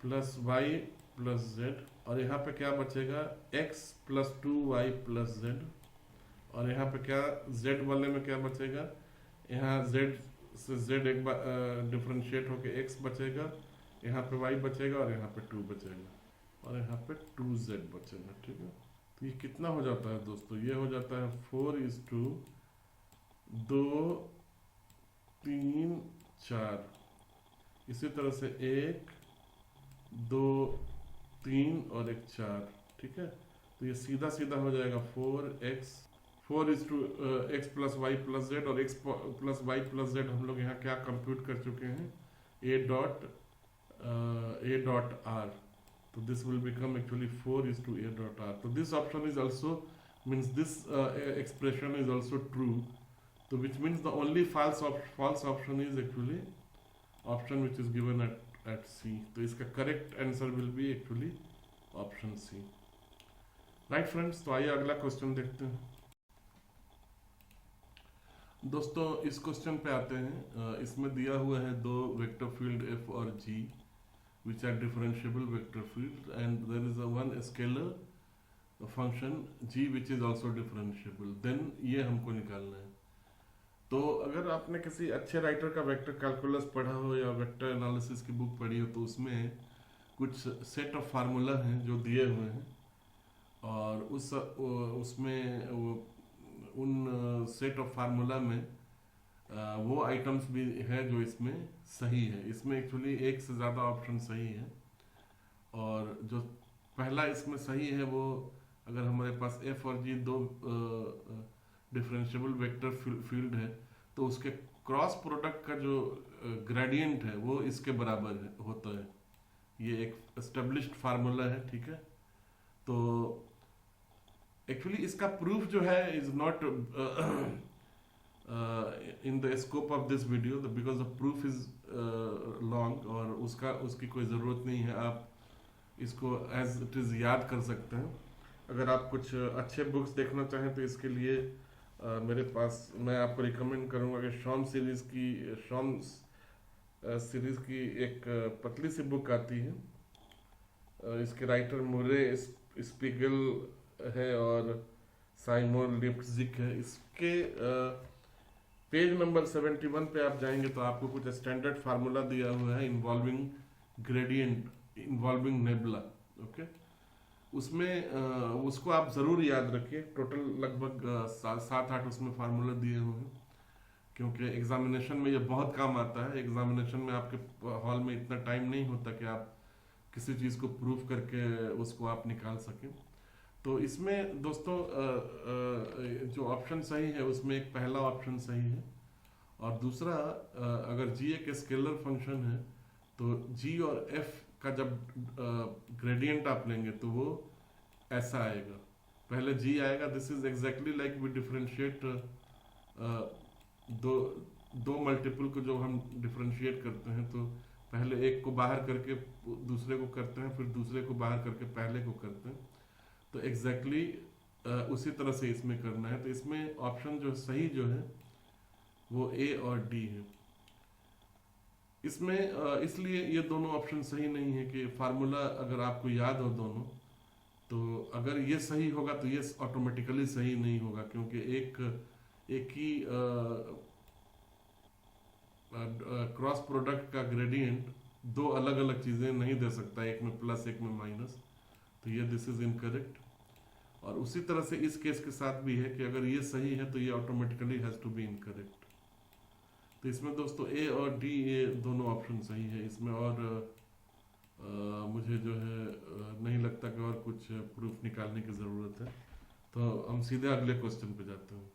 plus Y plus Z, और यहाँ पे क्या बचेगा x plus 2y plus Z, और यहाँ पे क्या z वाले में क्या बचेगा, यहाँ z से z एक बार डिफ्रेंशिएट होके x बचेगा, यहाँ पे y बचेगा, और यहाँ पे 2 बचेगा, और यहाँ पे 2z बचेगा, ठीक है। तो ये कितना हो जाता है दोस्तों, ये हो जाता है 4:2 3 4, इसी तरह से 1 2 3 और 1 4, ठीक है। तो ये सीधा सीधा हो जाएगा 4x plus Y plus Z, और x plus Y plus Z हम लोग यहाँ क्या कंप्यूट कर चुके हैं, a डॉट r, तो this will become actually 4:a dot r। तो this option is also means this expression is also true, तो which means the only false option is actually option which is given at C। तो इसका correct answer will be actually option C, right friends. तो आइए अगला question देखते हैं दोस्तों। इस क्वेश्चन पे आते हैं। इसमें दिया हुआ है दो वेक्टर फील्ड f और g which are differentiable vector field, and there is a one scalar function g which is also differentiable, then ये हमको निकालना है। तो अगर आपने किसी अच्छे राइटर का वेक्टर कैलकुलस पढ़ा हो या वेक्टर एनालिसिस की बुक पढ़ी हो तो उसमें कुछ सेट ऑफ फार्मूला हैं जो दिए हुए हैं, और उसमें उन सेट ऑफ फार्मूला में वो आइटम्स भी हैं जो इसमें सही है। इसमें एक्चुअली एक से ज़्यादा ऑप्शन सही है, और जो पहला इसमें सही है वो, अगर हमारे पास एफ और जी दो डिफरेंशिएबल वेक्टर फील्ड है तो उसके क्रॉस प्रोडक्ट का जो ग्रेडियंट है वो इसके बराबर होता है। ये एक एस्टेब्लिश्ड फार्मूला है, ठीक है। तो एक्चुअली इसका प्रूफ जो है is not in the scope of this video, because the proof is long, और उसकी कोई ज़रूरत नहीं है। आप इसको एज इट इज़ याद कर सकते हैं। अगर आप कुछ अच्छे बुक्स देखना चाहें तो इसके लिए मेरे पास, मैं आपको रिकमेंड करूंगा कि शॉम सीरीज़ की एक पतली सी बुक आती है। इसके राइटर मुरे स्पीगल है और साइमन लिप्जिक है। इसके पेज नंबर 71 पे आप जाएंगे तो आपको कुछ स्टैंडर्ड फार्मूला दिया हुआ है involving gradient involving nebula, okay. उसमें उसको आप ज़रूर याद रखिए। टोटल लगभग 7-8 उसमें फार्मूला दिए हुए हैं, क्योंकि एग्जामिनेशन में ये बहुत काम आता है। एग्जामिनेशन में आपके हॉल में इतना टाइम नहीं होता कि आप किसी चीज़ को प्रूफ करके उसको आप निकाल सकें। तो इसमें दोस्तों जो ऑप्शन सही है उसमें एक पहला ऑप्शन सही है, और दूसरा अगर जी एक स्केलर फंक्शन है तो जी और एफ का जब ग्रेडियंट आप लेंगे तो वो ऐसा आएगा। पहले जी आएगा, this is exactly like we differentiate दो मल्टीपल को जो हम डिफरेंशिएट करते हैं, तो पहले एक को बाहर करके दूसरे को करते हैं, फिर दूसरे को बाहर करके पहले को करते हैं। तो एग्जैक्टली उसी तरह से इसमें करना है। तो इसमें ऑप्शन जो सही जो है वो ए और डी है। इसमें इसलिए ये दोनों ऑप्शन सही नहीं है कि फार्मूला अगर आपको याद हो दोनों, तो अगर ये सही होगा तो ये ऑटोमेटिकली सही नहीं होगा, क्योंकि एक ही क्रॉस प्रोडक्ट का ग्रेडियंट दो अलग अलग चीज़ें नहीं दे सकता, एक में प्लस एक में माइनस। तो ये दिस इज इनकरेक्ट। और उसी तरह से इस केस के साथ भी है कि अगर ये सही है तो ये automatically has to be incorrect. तो इसमें दोस्तों ए और डी ये दोनों ऑप्शन सही है इसमें, और मुझे जो है नहीं लगता कि और कुछ प्रूफ निकालने की ज़रूरत है। तो हम सीधे अगले क्वेश्चन पे जाते हैं।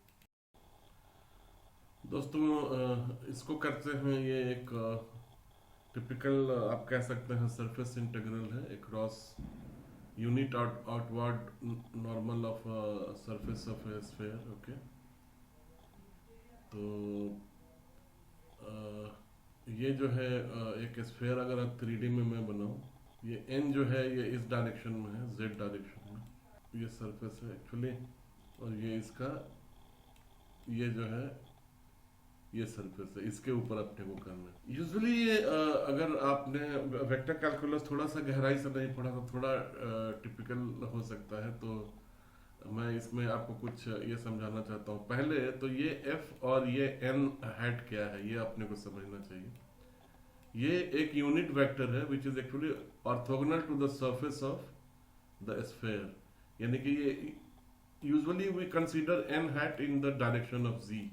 दोस्तों इसको करते हैं, ये एक टिपिकल आप कह सकते हैं सरफेस इंटीग्रल है across unit outward normal of surface of A sphere, okay. तो ये जो है एक स्फीयर अगर आप 3D में मैं बनाऊं, ये n जो है ये इस डायरेक्शन में है, z डायरेक्शन में, ये सरफेस है एक्चुअली, और ये इसका ये जो है ये सरफेस है, इसके ऊपर अपने को करना है। यूजुअली ये अगर आपने वेक्टर कैलकुलस थोड़ा सा गहराई से नहीं पढ़ा तो थोड़ा टिपिकल हो सकता है, तो मैं इसमें आपको कुछ ये समझाना चाहता हूँ। पहले तो ये f और ये n हैट क्या है ये अपने को समझना चाहिए। ये एक यूनिट वेक्टर है which is actually orthogonal to the surface of the sphere, यानी कि ये usually we consider n hat in the direction of z,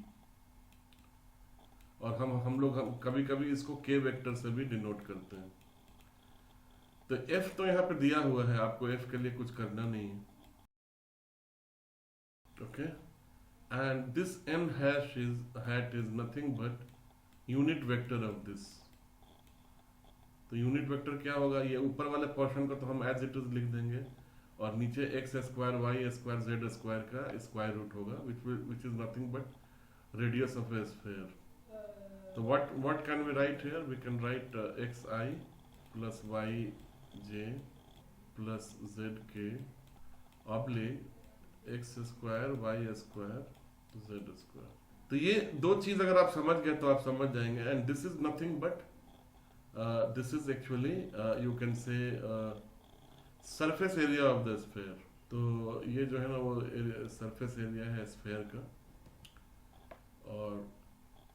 और हम लोग कभी कभी इसको k वेक्टर से भी डिनोट करते हैं। तो f तो यहाँ पे दिया हुआ है, आपको f के लिए कुछ करना नहीं है, okay, and this n hat is nothing but unit vector of this। तो यूनिट वेक्टर क्या होगा, ये ऊपर वाले पोर्शन को तो हम एज इट इज लिख देंगे, और नीचे x square y square z square का स्क्वायर रूट होगा, which is nothing but radius of a sphere। तो what can we write here? We can write xi plus yj plus zk oblique x square y square z square. तो ये दो चीज अगर आप समझ गए तो आप समझ जाएंगे। And this is nothing but this is actually you can say surface area of the sphere. तो ये जो है ना वो सरफेस एरिया है स्फीयर का, और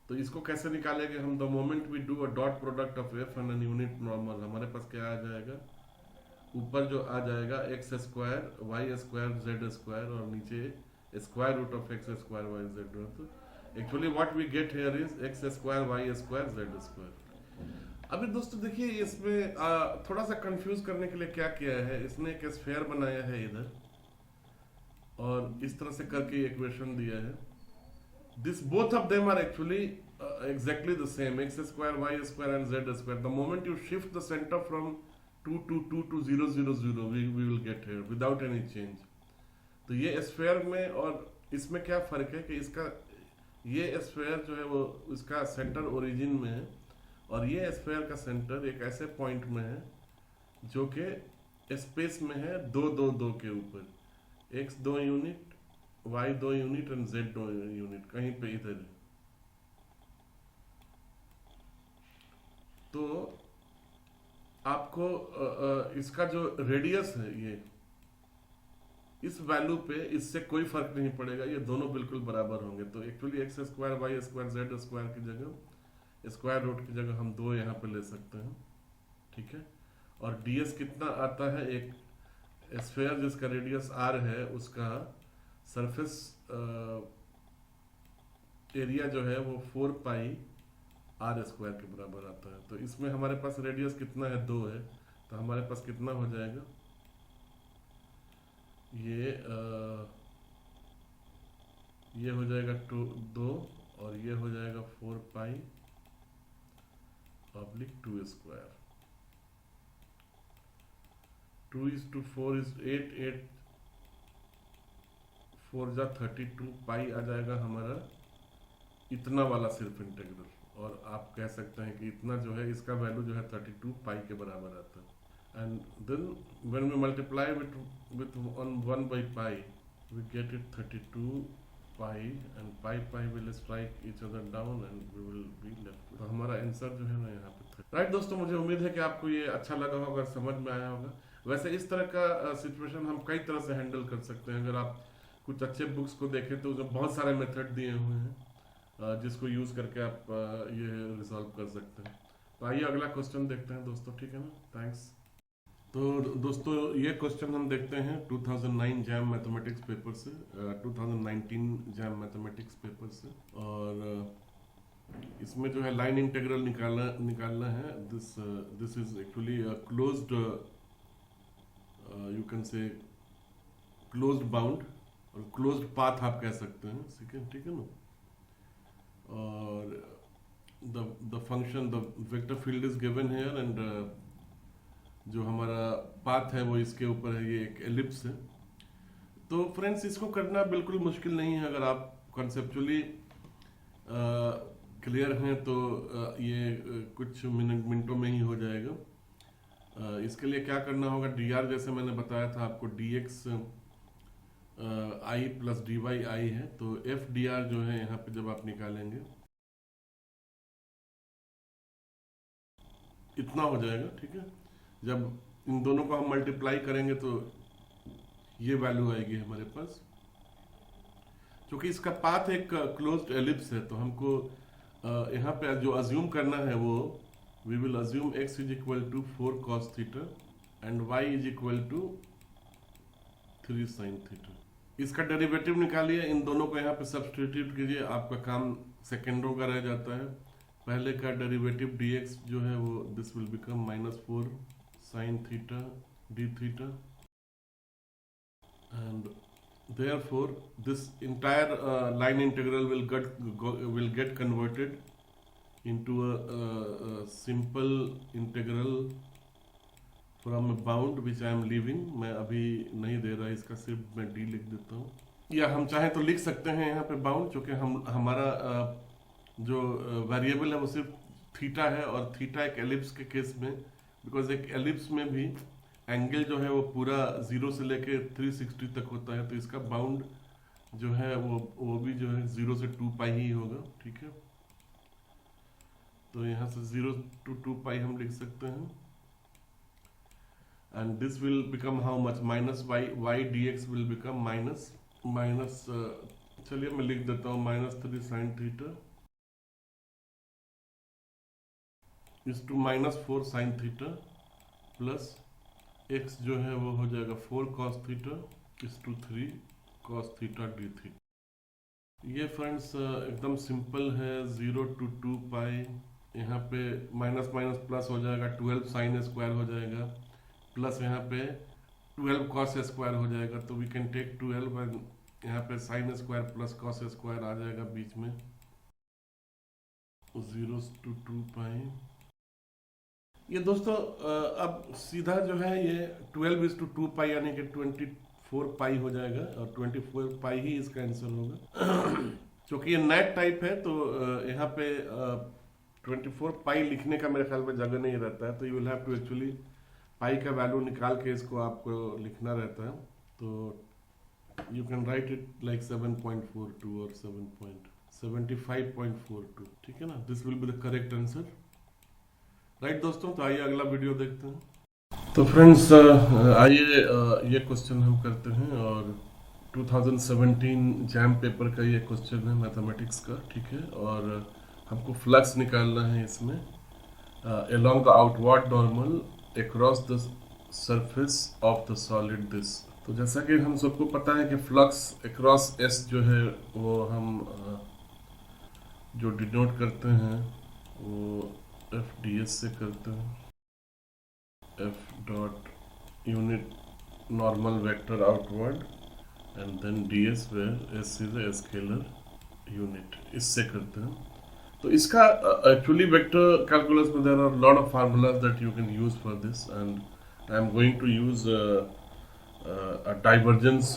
तो इसको कैसे निकालेंगे हम? The moment we do a dot product of F and N unit normal, हमारे पास क्या आ जाएगा? ऊपर जो आ जाएगा X square Y square Z square और नीचे square root of X square Y Z. तो actually what we get here is X square Y square Z square. अभी दोस्तों देखिए, इसमें थोड़ा सा कंफ्यूज करने के लिए क्या किया है, इसने एक स्फीयर बनाया है इधर और इस तरह से करके इक्वेशन दिया है। This both of them are actually exactly the same, x square y square and z square. The moment you shift the center from 2 to 0 0 0 we will get here without any change. तो ये sphere में और इसमें क्या फर्क है कि इसका ये स्फीयर जो है वो इसका सेंटर ओरिजिन में है और ये स्फीयर का सेंटर एक ऐसे पॉइंट में है जो कि स्पेस में है 2 2 2 के ऊपर, x 2 unit y 2 unit and z 2 unit कहीं पे इधर है। तो आपको इसका जो रेडियस है ये इस वैल्यू पे इससे कोई फर्क नहीं पड़ेगा, ये दोनों बिल्कुल बराबर होंगे। तो actually x square Y square Z square की जगह स्क्वायर रूट की जगह हम 2 यहाँ पे ले सकते हैं, ठीक है। और ds कितना आता है? एक स्फीयर जिसका रेडियस r है उसका सरफेस एरिया जो है वो 4 पाई आर स्क्वायर के बराबर आता है। तो इसमें हमारे पास रेडियस कितना है? 2 है। तो हमारे पास कितना हो जाएगा? ये हो जाएगा 2 और ये हो जाएगा 4 पाई ऑब्लिक 2 स्क्वायर। 2:4 is 8 4 जा 32 पाई आ जाएगा हमारा इतना वाला सिर्फ इंटीग्रल। और आप कह सकते हैं कि इतना जो है इसका वैल्यू जो है 32 पाई के बराबर आता है। And then when we multiply with 1 by pi we get it 32 pi and pi will strike each other down and we will be left। तो हमारा आंसर जो है ना यहाँ पे राइट। दोस्तों मुझे उम्मीद है कि आपको ये अच्छा लगा होगा, समझ में आया होगा। वैसे इस तरह का सिचुएशन हम कई तरह से हैंडल कर सकते हैं। अगर आप कुछ अच्छे बुक्स को देखें तो उसमें बहुत सारे मेथड दिए हुए हैं जिसको यूज करके आप ये रिजॉल्व कर सकते हैं। तो आइए अगला क्वेश्चन देखते हैं दोस्तों, ठीक है ना। थैंक्स। तो दोस्तों ये क्वेश्चन हम देखते हैं 2009 जैम मैथमेटिक्स पेपर से, 2019 जैम मैथमेटिक्स पेपर से। और इसमें जो है लाइन इंटीग्रल निकालना है। This is actually closed, you can say closed bound और क्लोज्ड पाथ आप कह सकते हैं, ठीक है ना। और the function the vector field is given here and जो हमारा पाथ है वो इसके ऊपर है, ये एक एलिप्स है। तो फ्रेंड्स इसको करना बिल्कुल मुश्किल नहीं है, अगर आप कॉन्सेप्चुअली क्लियर हैं तो ये कुछ मिनटों में ही हो जाएगा। इसके लिए क्या करना होगा, dr जैसे मैंने बताया था आपको dx i plus dy i है। तो f dr जो है यहाँ पे जब आप निकालेंगे इतना हो जाएगा, ठीक है। जब इन दोनों को हम मल्टीप्लाई करेंगे तो ये वैल्यू आएगी हमारे पास। क्योंकि इसका पाथ एक क्लोज्ड एलिप्स है तो हमको यहाँ पे जो अज्यूम करना है वो we will assume x is equal to 4 cos theta and y is equal to 3 sin theta. इसका डेरिवेटिव निकालिए, इन दोनों को यहाँ पे सब्स्टिट्यूट कीजिए, आपका काम सेकेंडों का रह जाता है। पहले का डेरिवेटिव dx जो है वो this will become -4 sin theta d theta and therefore this entire line integral will get converted into a simple integral from a bound which I am leaving। मैं अभी नहीं दे रहा इसका, सिर्फ मैं d लिख देता हूँ, या हम चाहें तो लिख सकते हैं यहाँ पे बाउंड, क्योंकि हमारा जो वेरिएबल है वो सिर्फ थीटा है और थीटा एक एलिप्स के केस में, बिकॉज एक एलिप्स में भी एंगल जो है वो पूरा 0 से लेके 360 तक होता है। तो इसका बाउंड जो है वो भी जो है 0 से 2 पाई ही होगा, ठीक है। तो यहाँ से 0 to 2 पाई हम लिख सकते हैं and this will become how much -y dx will become minus चलिए मैं लिख देता हूँ -3 sin theta is to -4 sine theta plus x जो है वो हो जाएगा 4 cos theta is to 3 cos theta d theta. ये फ्रेंड्स एकदम सिंपल है। 0 to 2 पाई, यहाँ पे माइनस माइनस प्लस हो जाएगा, 12 साइन स्क्वायर हो जाएगा, प्लस यहाँ पे 12 कॉस स्क्वायर हो जाएगा। तो वी कैन टेक 12 एंड यहाँ पे sine square plus cos square आ जाएगा बीच में। 0 to 2 पाई ये दोस्तों अब सीधा जो है ये 12:2 पाई यानी कि 24 पाई हो जाएगा और 24 पाई ही इसका आंसर होगा। क्योंकि ये नेट टाइप है तो यहाँ पे 24 पाई लिखने का मेरे ख्याल में जगह नहीं रहता है, तो you will have to actually pi का वैल्यू निकाल के इसको आपको लिखना रहता है। तो you can write it like 7.42 और 75.42, ठीक है ना। This will be the correct answer, right दोस्तों। तो आइए अगला वीडियो देखते हैं। तो फ्रेंड्स आइए ये क्वेश्चन हम करते हैं और 2017 जैम पेपर का ये क्वेश्चन है मैथमेटिक्स का, ठीक है। और हमको फ्लक्स निकालना है इसमें along the outward normal across the surface of the solid this। तो जैसा कि हम सबको पता है कि फ्लक्स across S जो है वो हम जो डिनोट करते हैं वो एफ डी एस से करते हैं। F dot unit normal vector outward and then d s where s is a scalar unit, इससे करते हैं। तो इसका एक्चुअली वेक्टर कैलकुलस में there are lot of formulas that you can use for this and I am going to use a divergence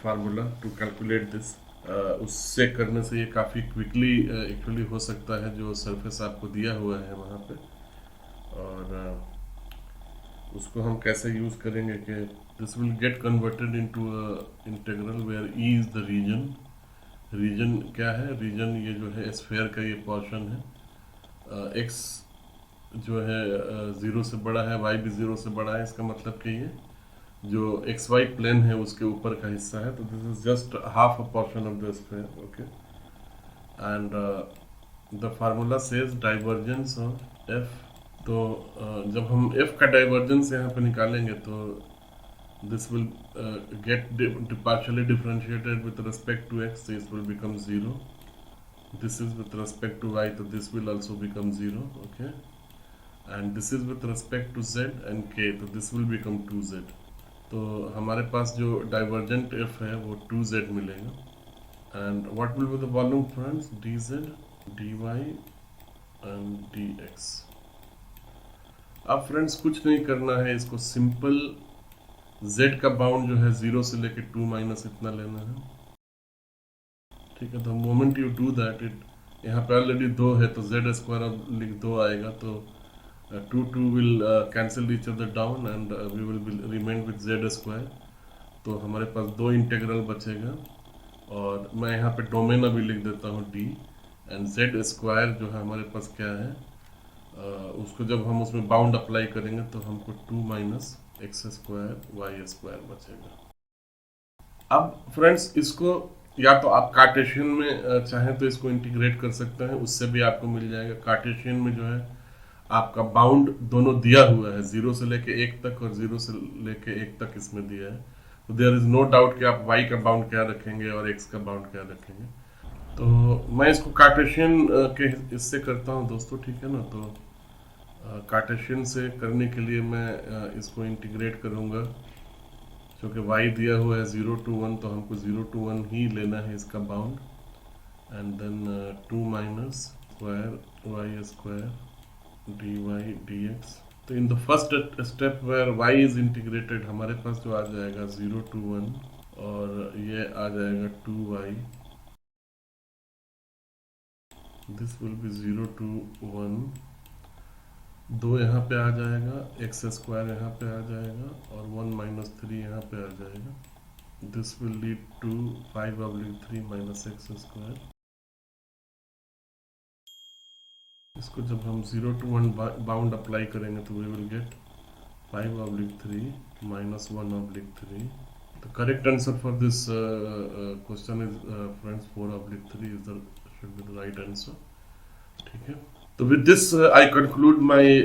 formula to calculate this. उससे करने से ये काफ़ी क्विकली एक्चुअली हो सकता है जो सरफेस आपको दिया हुआ है वहाँ पे। और उसको हम कैसे यूज़ करेंगे कि this will get converted into integral where E is the region. Region क्या है? रीजन ये जो है स्फीयर का ये पोर्शन है। एक्स जो है 0 से बड़ा है, वाई भी 0 से बड़ा है, इसका मतलब कि ये जो एक्स वाई प्लेन है उसके ऊपर का हिस्सा है। तो this is just half a portion of the sphere, okay. And the formula says divergence of F. तो जब हम एफ का डाइवर्जेंस यहाँ पे निकालेंगे तो this will get partially differentiated with respect to X, this will become 0। This is with respect to Y, तो this will also become 0, okay. And this is with respect to Z and K, तो this will become 2z। तो हमारे पास जो divergent F है वो 2z मिलेगा। And what will be the volume friends? dz, dy and dx। अब friends कुछ नहीं करना है, इसको सिंपल z का बाउंड जो है 0 से लेके 2 माइनस इतना लेना है, ठीक है। तो moment you do that, it यहाँ पे ऑलरेडी 2 है तो z स्क्वायर अब लिख 2 आएगा, तो 2 will cancel each other down and we will remain with z square। तो हमारे पास 2 इंटीग्रल बचेगा और मैं यहाँ पे डोमेन अभी लिख देता हूँ d एंड z स्क्वायर जो है हमारे पास क्या है उसको जब हम उसमें बाउंड अप्लाई करेंगे तो हमको 2 minus x square Y square बचेगा। अब फ्रेंड्स इसको या तो आप कार्टेशियन में चाहें तो इसको इंटीग्रेट कर सकते हैं, उससे भी आपको मिल जाएगा। कार्टेशियन में जो है आपका बाउंड दोनों दिया हुआ है, 0 से लेके 1 तक और 0 से लेके 1 तक इसमें दिया है। तो देयर इज नो डाउट कि आप y का बाउंड क्या रखेंगे और x का बाउंड क्या रखेंगे। तो मैं इसको कार्टेशियन के इससे करता हूँ दोस्तों, ठीक है ना। तो कार्टेशियन से करने के लिए मैं इसको इंटीग्रेट करूँगा, क्योंकि y दिया हुआ है 0 to 1, तो हमको 0 to 1 ही लेना है इसका bound. And then 2 minus square Y square dy dx। तो in the first step where y is integrated हमारे पास जो आ जाएगा 0 to 1 और ये आ जाएगा 2y। This will be 0 to 1, 2 यहाँ पे आ जाएगा, एक्स स्क्वायर यहाँ पे आ जाएगा और 1 माइनस 3 यहाँ पे आ जाएगा। This will lead to 5/3 minus x square. इसको जब हम 0 to 1 बाउंड अप्लाई करेंगे तो वी विल गेट 5/3 माइनस 1/3। तो correct answer for this question is friends 4/3 is the should be the right answer, ठीक है। तो with this I conclude my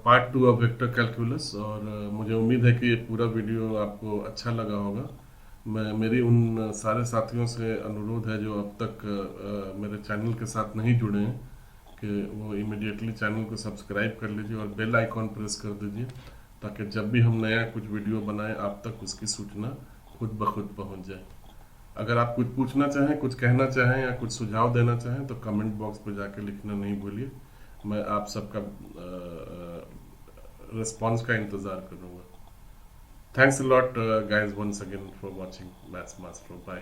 part 2 of vector calculus. और मुझे उम्मीद है कि ये पूरा वीडियो आपको अच्छा लगा होगा। मेरी उन सारे साथियों से अनुरोध है जो अब तक मेरे चैनल के साथ नहीं जुड़े हैं कि वो इमीडिएटली चैनल को सब्सक्राइब कर लीजिए और बेल आइकॉन प्रेस कर दीजिए, ताकि जब भी हम नया कुछ वीडियो बनाएं आप तक उसकी सूचना खुद ब खुद पहुंच जाए। अगर आप कुछ पूछना चाहें, कुछ कहना चाहें या कुछ सुझाव देना चाहें तो कमेंट बॉक्स पर जाके लिखना नहीं भूलिए। मैं आप सबका रिस्पॉन्स का इंतज़ार करूँगा। Thanks a lot guys once again for watching maths master. Bye.